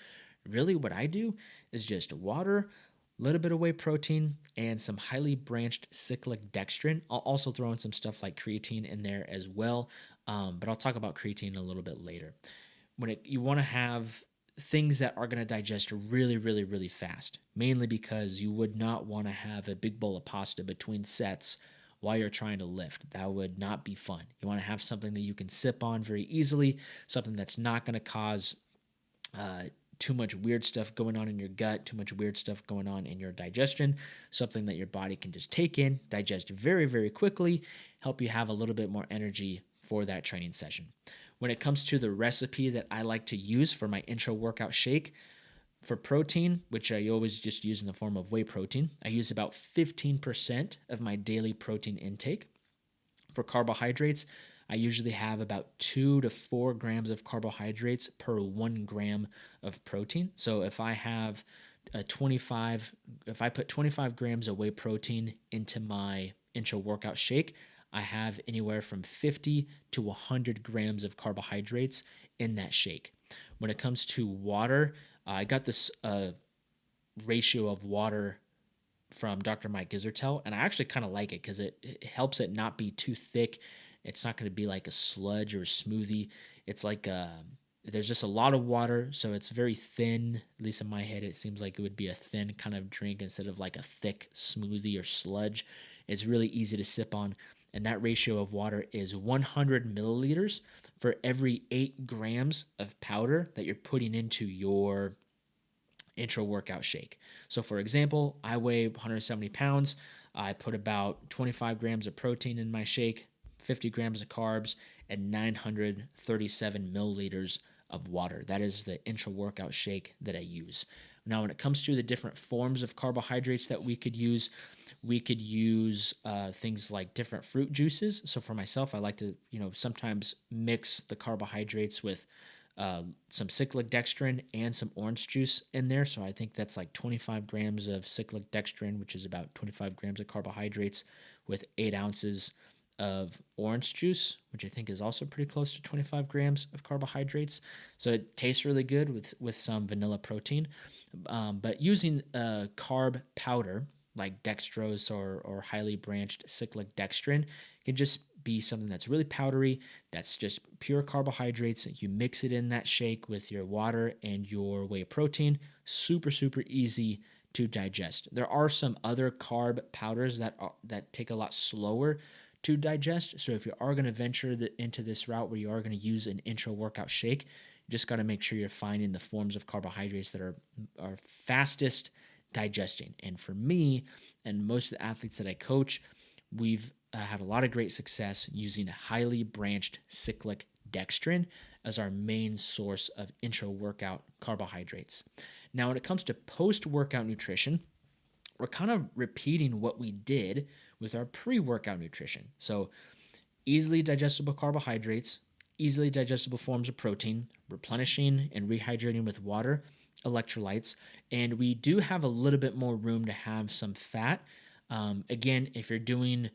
really what I do is just water, a little bit of whey protein, and some highly branched cyclic dextrin. I'll also throw in some stuff like creatine in there as well, but I'll talk about creatine a little bit later. You want to have things that are going to digest really, really, really fast, mainly because you would not want to have a big bowl of pasta between sets while you're trying to lift. That would not be fun. You want to have something that you can sip on very easily, something that's not going to cause too much weird stuff going on in your gut, too much weird stuff going on in your digestion, something that your body can just take in, digest very, very quickly, help you have a little bit more energy for that training session. When it comes to the recipe that I like to use for my intra workout shake, for protein, which I always just use in the form of whey protein, I use about 15% of my daily protein intake. For carbohydrates, I usually have about 2 to 4 grams of carbohydrates per 1 gram of protein. So if I put 25 grams of whey protein into my intra workout shake, I have anywhere from 50 to 100 grams of carbohydrates in that shake. When it comes to water, I got this ratio of water from Dr. Mike Gisertel, and I actually kind of like it because it helps it not be too thick. It's not going to be like a sludge or a smoothie. It's like there's just a lot of water, so it's very thin. At least in my head, it seems like it would be a thin kind of drink instead of like a thick smoothie or sludge. It's really easy to sip on, and that ratio of water is 100 milliliters for every 8 grams of powder that you're putting into your intra workout shake. So for example, I weigh 170 pounds. I put about 25 grams of protein in my shake, 50 grams of carbs, and 937 milliliters of water. That is the intra workout shake that I use. Now, when it comes to the different forms of carbohydrates that we could use things like different fruit juices. So for myself, I like to, sometimes mix the carbohydrates with some cyclic dextrin and some orange juice in there. So I think that's like 25 grams of cyclic dextrin, which is about 25 grams of carbohydrates, with 8 ounces of orange juice, which I think is also pretty close to 25 grams of carbohydrates. So it tastes really good with some vanilla protein. But using a carb powder like dextrose or highly branched cyclic dextrin can just be something that's really powdery, that's just pure carbohydrates. You mix it in that shake with your water and your whey protein. Super, super easy to digest. There are some other carb powders that take a lot slower to digest. So if you are going to venture into this route where you are going to use an intra workout shake, you just got to make sure you're finding the forms of carbohydrates that are fastest digesting. And for me and most of the athletes that I coach, we've had a lot of great success using highly branched cyclic dextrin as our main source of intra-workout carbohydrates. Now, when it comes to post-workout nutrition, we're kind of repeating what we did with our pre-workout nutrition. So easily digestible carbohydrates, easily digestible forms of protein, replenishing and rehydrating with water, electrolytes, and we do have a little bit more room to have some fat. Again, if you're doing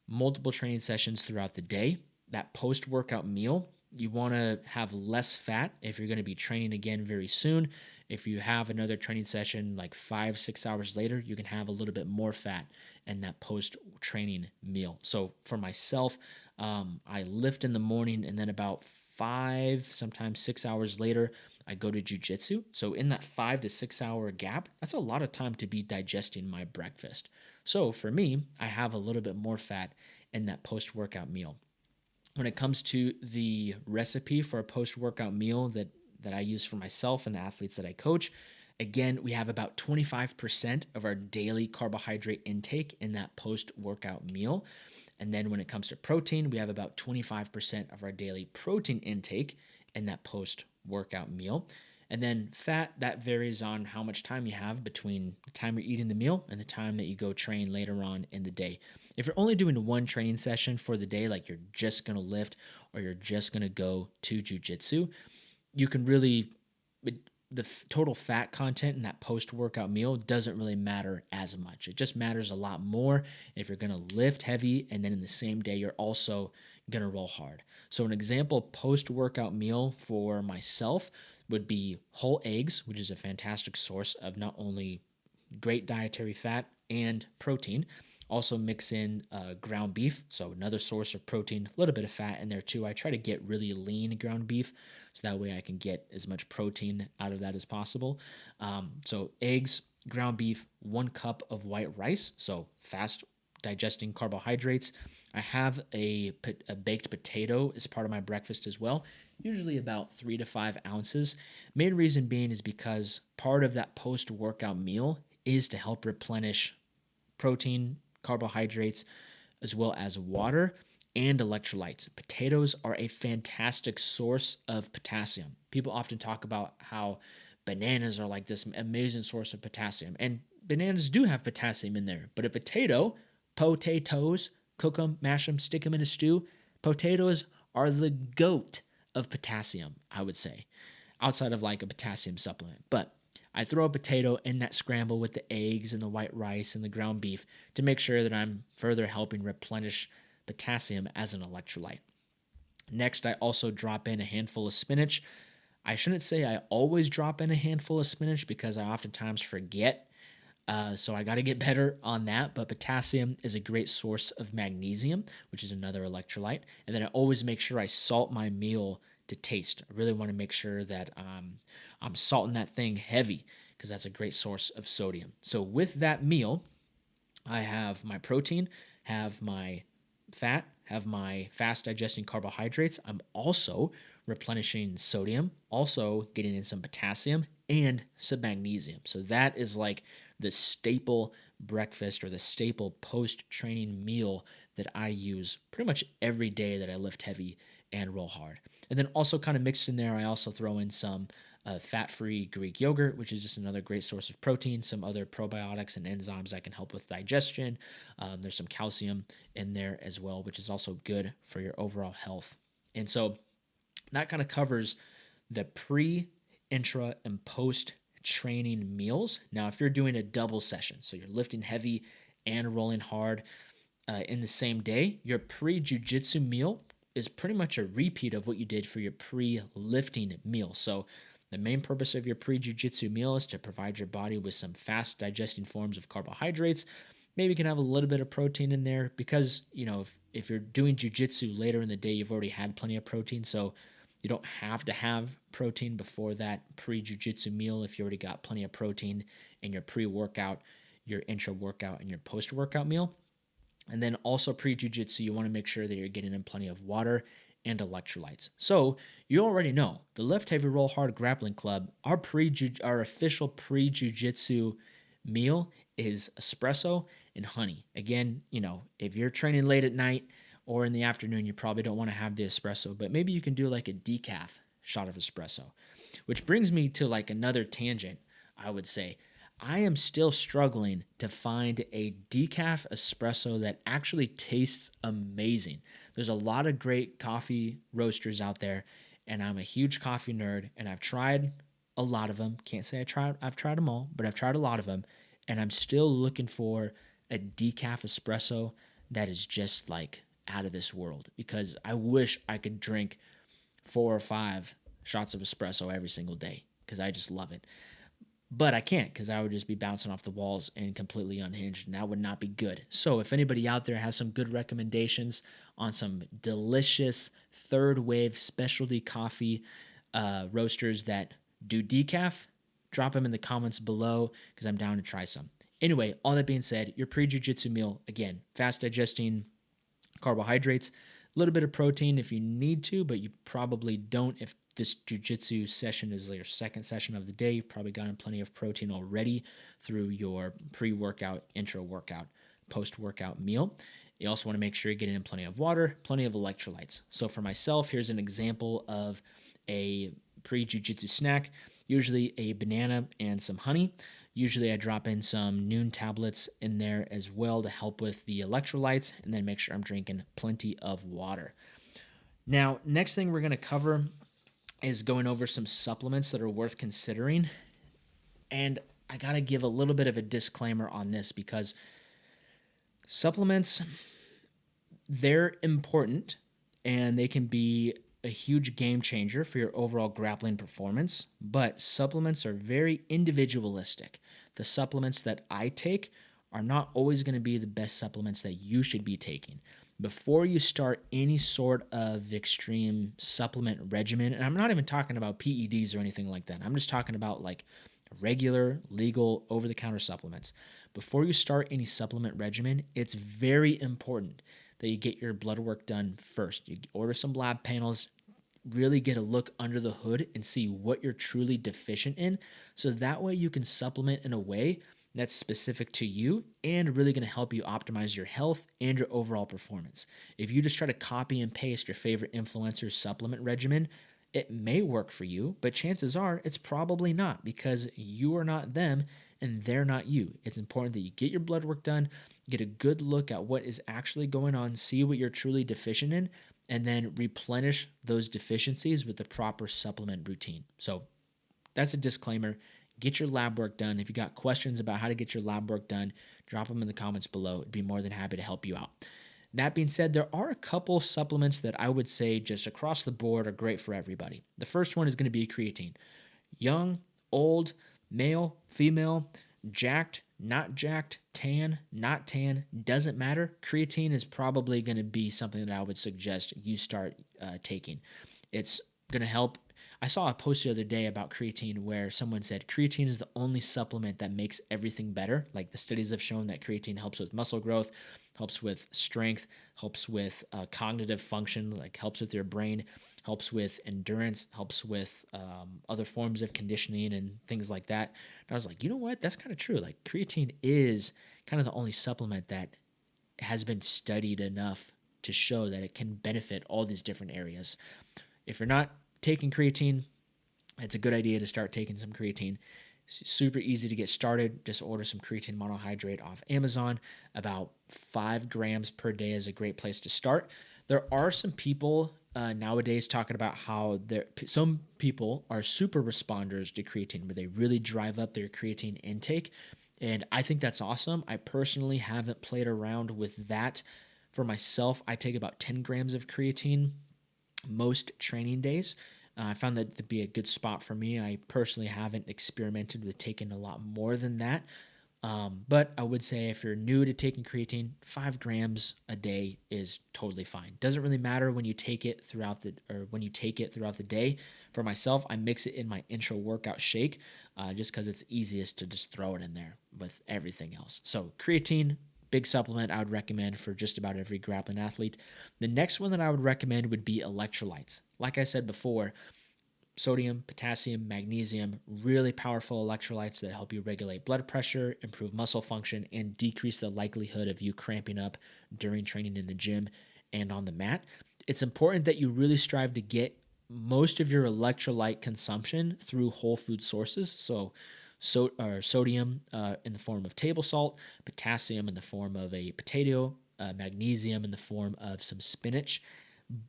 multiple training sessions throughout the day, that post-workout meal, you want to have less fat if you're going to be training again very soon. If you have another training session like 5-6 hours later, you can have a little bit more fat in that post-training meal. So for myself, I lift in the morning, and then about 5, sometimes 6 hours later, I go to jujitsu. So in that 5 to 6 hour gap, that's a lot of time to be digesting my breakfast. So for me, I have a little bit more fat in that post-workout meal. When it comes to the recipe for a post-workout meal that I use for myself and the athletes that I coach, again, we have about 25% of our daily carbohydrate intake in that post-workout meal. And then when it comes to protein, we have about 25% of our daily protein intake in that post-workout meal. And then fat, that varies on how much time you have between the time you're eating the meal and the time that you go train later on in the day. If you're only doing one training session for the day, like you're just going to lift or you're just going to go to jujitsu, you can really, the total fat content in that post-workout meal doesn't really matter as much. It just matters a lot more if you're going to lift heavy and then in the same day you're also going to roll hard. So an example post-workout meal for myself would be whole eggs, which is a fantastic source of not only great dietary fat and protein. Also mix in ground beef, so another source of protein, a little bit of fat in there too. I try to get really lean ground beef, so that way I can get as much protein out of that as possible. So eggs, ground beef, 1 cup of white rice, so fast digesting carbohydrates. I have a baked potato as part of my breakfast as well, usually about 3 to 5 ounces. Main reason being is because part of that post-workout meal is to help replenish protein, carbohydrates, as well as water and electrolytes. Potatoes are a fantastic source of potassium. People often talk about how bananas are like this amazing source of potassium, and bananas do have potassium in there, but a potatoes, cook them, mash them, stick them in a stew, potatoes are the goat of potassium, I would say, outside of like a potassium supplement. But I throw a potato in that scramble with the eggs and the white rice and the ground beef to make sure that I'm further helping replenish potassium as an electrolyte. Next, I also drop in a handful of spinach. I shouldn't say I always drop in a handful of spinach because I oftentimes forget. So I got to get better on that. But potassium is a great source of magnesium, which is another electrolyte. And then I always make sure I salt my meal to taste. I really want to make sure that I'm salting that thing heavy because that's a great source of sodium. So with that meal, I have my protein, have my fat, have my fast digesting carbohydrates. I'm also replenishing sodium, also getting in some potassium and some magnesium. So that is like the staple breakfast or the staple post-training meal that I use pretty much every day that I lift heavy and roll hard. And then also kind of mixed in there, I also throw in some fat-free Greek yogurt, which is just another great source of protein, some other probiotics and enzymes that can help with digestion. There's some calcium in there as well, which is also good for your overall health. And so that kind of covers the pre, intra, and post training meals. Now, if you're doing a double session, so you're lifting heavy and rolling hard in the same day, your pre-jiu-jitsu meal is pretty much a repeat of what you did for your pre-lifting meal. So the main purpose of your pre-jiu-jitsu meal is to provide your body with some fast digesting forms of carbohydrates. Maybe you can have a little bit of protein in there because, if you're doing jiu-jitsu later in the day, you've already had plenty of protein. So you don't have to have protein before that pre-jiu-jitsu meal if you already got plenty of protein in your pre-workout, your intra-workout, and your post-workout meal. And then also pre-jiu-jitsu, you want to make sure that you're getting in plenty of water and electrolytes. So you already know the Lift Heavy Roll Hard Grappling Club, our official pre-jiu-jitsu meal is espresso and honey. Again, if you're training late at night or in the afternoon, you probably don't want to have the espresso, but maybe you can do like a decaf shot of espresso, which brings me to like another tangent, I would say. I am still struggling to find a decaf espresso that actually tastes amazing. There's a lot of great coffee roasters out there, and I'm a huge coffee nerd, and I've tried a lot of them. Can't say I've tried them all, but I've tried a lot of them, and I'm still looking for a decaf espresso that is just like out of this world, because I wish I could drink 4 or 5 shots of espresso every single day because I just love it. But I can't because I would just be bouncing off the walls and completely unhinged, and that would not be good. So if anybody out there has some good recommendations on some delicious third wave specialty coffee roasters that do decaf, drop them in the comments below because I'm down to try some. Anyway, all that being said, your pre-jiu-jitsu meal, again, fast digesting carbohydrates, a little bit of protein if you need to, but you probably don't if this jiu-jitsu session is your second session of the day. You've probably gotten plenty of protein already through your pre-workout, intra-workout, post-workout meal. You also want to make sure you're getting in plenty of water, plenty of electrolytes. So for myself, here's an example of a pre-jiu-jitsu snack, usually a banana and some honey. Usually I drop in some noon tablets in there as well to help with the electrolytes, and then make sure I'm drinking plenty of water. Now, next thing we're going to cover is going over some supplements that are worth considering. And I got to give a little bit of a disclaimer on this because supplements, they're important and they can be a huge game changer for your overall grappling performance, but supplements are very individualistic. The supplements that I take are not always going to be the best supplements that you should be taking. Before you start any sort of extreme supplement regimen, and I'm not even talking about PEDs or anything like that. I'm just talking about like regular, legal, over-the-counter supplements. Before you start any supplement regimen, it's very important that you get your blood work done first. You order some lab panels, really get a look under the hood and see what you're truly deficient in, so that way you can supplement in a way that's specific to you and really going to help you optimize your health and your overall performance. If you just try to copy and paste your favorite influencer's supplement regimen, it may work for you, but chances are it's probably not because you are not them and they're not you. It's important that you get your blood work done, get a good look at what is actually going on, see what you're truly deficient in, and then replenish those deficiencies with the proper supplement routine. So that's a disclaimer. Get your lab work done. If you got questions about how to get your lab work done, drop them in the comments below. I'd be more than happy to help you out. That being said, there are a couple supplements that I would say just across the board are great for everybody. The first one is going to be creatine. Young, old, male, female, jacked, not jacked, tan, not tan, doesn't matter. Creatine is probably going to be something that I would suggest you start taking. It's going to help. I saw a post the other day about creatine where someone said creatine is the only supplement that makes everything better. Like the studies have shown that creatine helps with muscle growth, helps with strength, helps with cognitive function, like helps with your brain, helps with endurance, helps with other forms of conditioning and things like that. And I was like, you know what? That's kind of true. Like creatine is kind of the only supplement that has been studied enough to show that it can benefit all these different areas. If you're not taking creatine, it's a good idea to start taking some creatine. It's super easy to get started. Just order some creatine monohydrate off Amazon. About 5 grams per day is a great place to start. There are some people nowadays talking about how some people are super responders to creatine, where they really drive up their creatine intake. And I think that's awesome. I personally haven't played around with that for myself. I take about 10 grams of creatine most training days. I found that to be a good spot for me. I personally haven't experimented with taking a lot more than that. But I would say if you're new to taking creatine, 5 grams a day is totally fine. Doesn't really matter when you take it throughout the day. For myself, I mix it in my Intra workout shake, just because it's easiest to just throw it in there with everything else. So creatine, big supplement I would recommend for just about every grappling athlete. The next one that I would recommend would be electrolytes. Like I said before, sodium, potassium, magnesium, really powerful electrolytes that help you regulate blood pressure, improve muscle function, and decrease the likelihood of you cramping up during training in the gym and on the mat. It's important that you really strive to get most of your electrolyte consumption through whole food sources. Sodium in the form of table salt, potassium in the form of a potato, magnesium in the form of some spinach.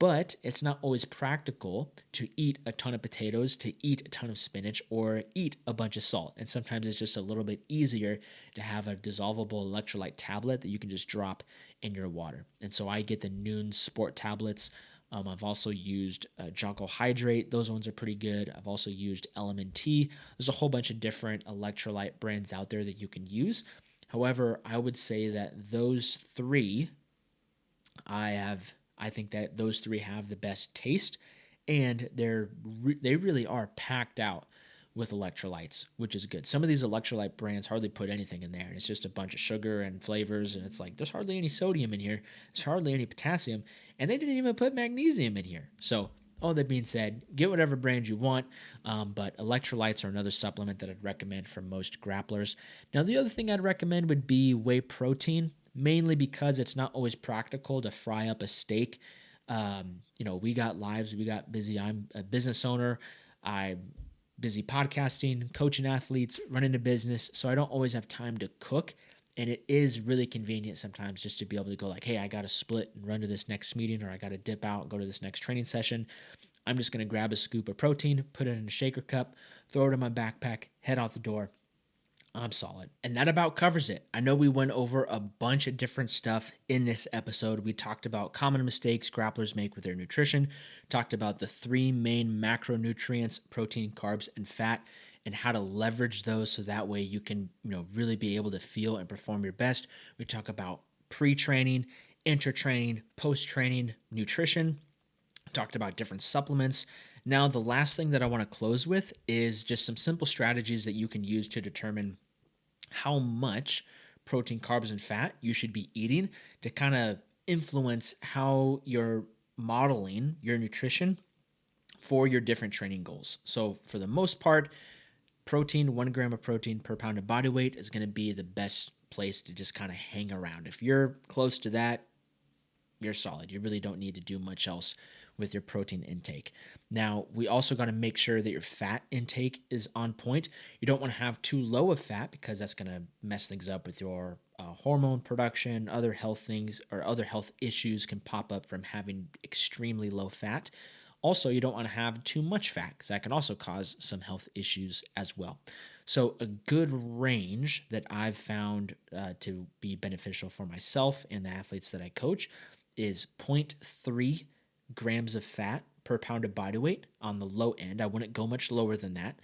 But it's not always practical to eat a ton of potatoes, to eat a ton of spinach, or eat a bunch of salt. And sometimes it's just a little bit easier to have a dissolvable electrolyte tablet that you can just drop in your water. And so I get the Noon Sport tablets. I've also used Jonko Hydrate. Those ones are pretty good. I've also used LMNT. There's a whole bunch of different electrolyte brands out there that you can use. However, I would say that those three I think that those three have the best taste, and they really are packed out with electrolytes, which is good. Some of these electrolyte brands hardly put anything in there, and it's just a bunch of sugar and flavors, and it's like there's hardly any sodium in here, there's hardly any potassium, and they didn't even put magnesium in here. So all that being said, get whatever brand you want, but electrolytes are another supplement that I'd recommend for most grapplers. Now, the other thing I'd recommend would be whey protein, mainly because it's not always practical to fry up a steak. We got lives, we got busy. I'm a business owner. I'm busy podcasting, coaching athletes, running a business, so I don't always have time to cook. And it is really convenient sometimes just to be able to go like, hey, I got to split and run to this next meeting, or I got to dip out and go to this next training session. I'm just going to grab a scoop of protein, put it in a shaker cup, throw it in my backpack, head out the door. I'm solid. And that about covers it. I know we went over a bunch of different stuff in this episode. We talked about common mistakes grapplers make with their nutrition, talked about the 3 main macronutrients, protein, carbs, and fat, and how to leverage those so that way you can, really be able to feel and perform your best. We talk about pre-training, intra-training, post-training nutrition, talked about different supplements. Now, the last thing that I want to close with is just some simple strategies that you can use to determine how much protein, carbs, and fat you should be eating to kind of influence how you're modeling your nutrition for your different training goals. So, for the most part, protein, 1 gram of protein per pound of body weight is going to be the best place to just kind of hang around. If you're close to that, you're solid. You really don't need to do much else with your protein intake. Now, we also got to make sure that your fat intake is on point. You don't want to have too low of fat because that's going to mess things up with your hormone production. Other health things or other health issues can pop up from having extremely low fat. Also, you don't want to have too much fat because that can also cause some health issues as well. So a good range that I've found to be beneficial for myself and the athletes that I coach is 0.3 grams of fat per pound of body weight on the low end. I wouldn't go much lower than that.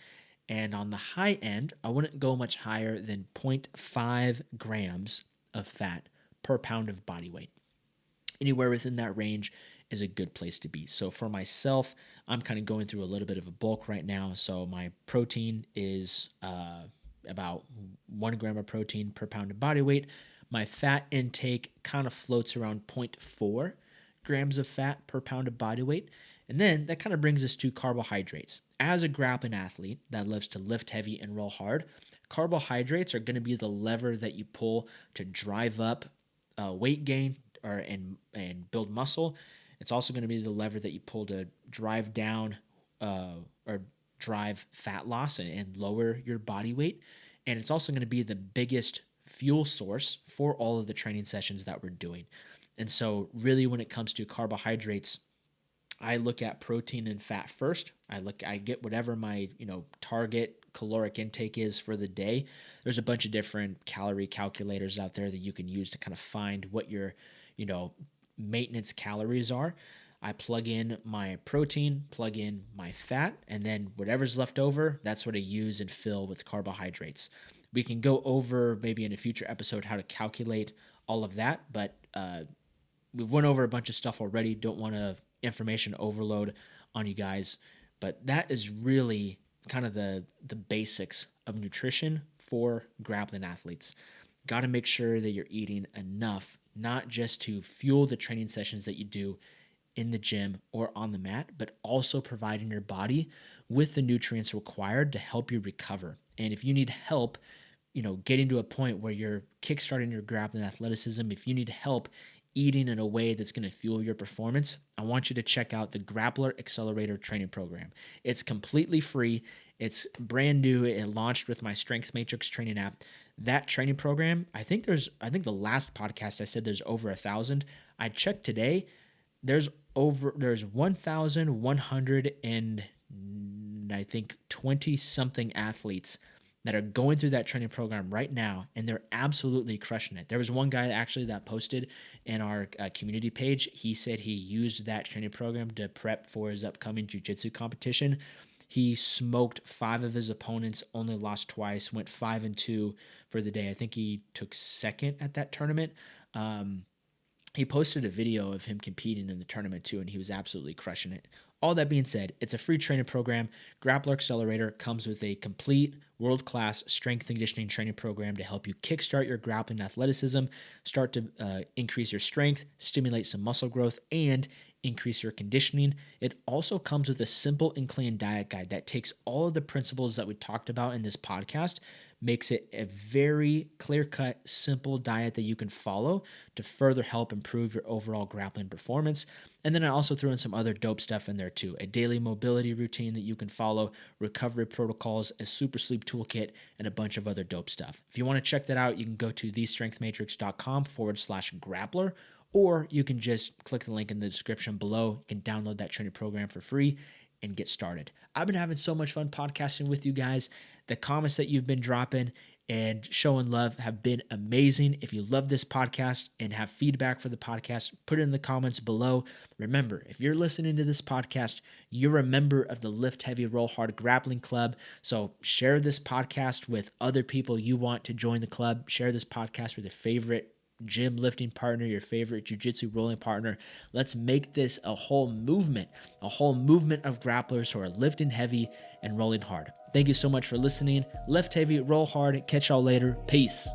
And on the high end, I wouldn't go much higher than 0.5 grams of fat per pound of body weight. Anywhere within that range is a good place to be. So for myself, I'm kind of going through a little bit of a bulk right now. So my protein is about 1 gram of protein per pound of body weight. My fat intake kind of floats around 0.4 grams of fat per pound of body weight. And then that kind of brings us to carbohydrates. As a grappling athlete that loves to lift heavy and roll hard, carbohydrates are going to be the lever that you pull to drive up weight gain and build muscle. It's also going to be the lever that you pull to drive down drive fat loss and lower your body weight. And it's also going to be the biggest fuel source for all of the training sessions that we're doing. And so really when it comes to carbohydrates, I look at protein and fat first. I get whatever my, target caloric intake is for the day. There's a bunch of different calorie calculators out there that you can use to kind of find what your, maintenance calories are. I plug in my protein, plug in my fat, and then whatever's left over, that's what I use and fill with carbohydrates. We can go over maybe in a future episode how to calculate all of that, but we've went over a bunch of stuff already. Don't want to information overload on you guys, but that is really kind of the basics of nutrition for grappling athletes. Got to make sure that you're eating enough, not just to fuel the training sessions that you do in the gym or on the mat, but also providing your body with the nutrients required to help you recover. And if you need help, getting to a point where you're kickstarting your grappling athleticism, if you need help eating in a way that's going to fuel your performance, I want you to check out the Grappler Accelerator Training Program. It's completely free. It's brand new. It launched with my Strength Matrix training app. That training program, I think the last podcast I said there's over 1,000. I checked today. There's 1,100 and I think 20 something athletes that are going through that training program right now, and they're absolutely crushing it. There was one guy actually that posted in our community page. He said he used that training program to prep for his upcoming jiu-jitsu competition. He smoked 5 of his opponents, only lost twice, went 5-2 for the day. I think he took second at that tournament. He posted a video of him competing in the tournament too, and he was absolutely crushing it. All that being said, it's a free training program. Grappler Accelerator comes with a complete world-class strength and conditioning training program to help you kickstart your grappling athleticism, start to increase your strength, stimulate some muscle growth, and increase your conditioning. It also comes with a simple and clean diet guide that takes all of the principles that we talked about in this podcast, makes it a very clear-cut, simple diet that you can follow to further help improve your overall grappling performance. And then I also threw in some other dope stuff in there too. A daily mobility routine that you can follow, recovery protocols, a super sleep toolkit, and a bunch of other dope stuff. If you want to check that out, you can go to thestrengthmatrix.com/grappler, or you can just click the link in the description below. You can download that training program for free and get started. I've been having so much fun podcasting with you guys. The comments that you've been dropping and showing love have been amazing. If you love this podcast and have feedback for the podcast, put it in the comments below. Remember, if you're listening to this podcast, you're a member of the Lift Heavy Roll Hard Grappling Club. So share this podcast with other people you want to join the club. Share this podcast with your favorite gym lifting partner, your favorite jiu-jitsu rolling partner. Let's make this a whole movement of grapplers who are lifting heavy and rolling hard. Thank you so much for listening. Lift heavy, roll hard. Catch y'all later. Peace.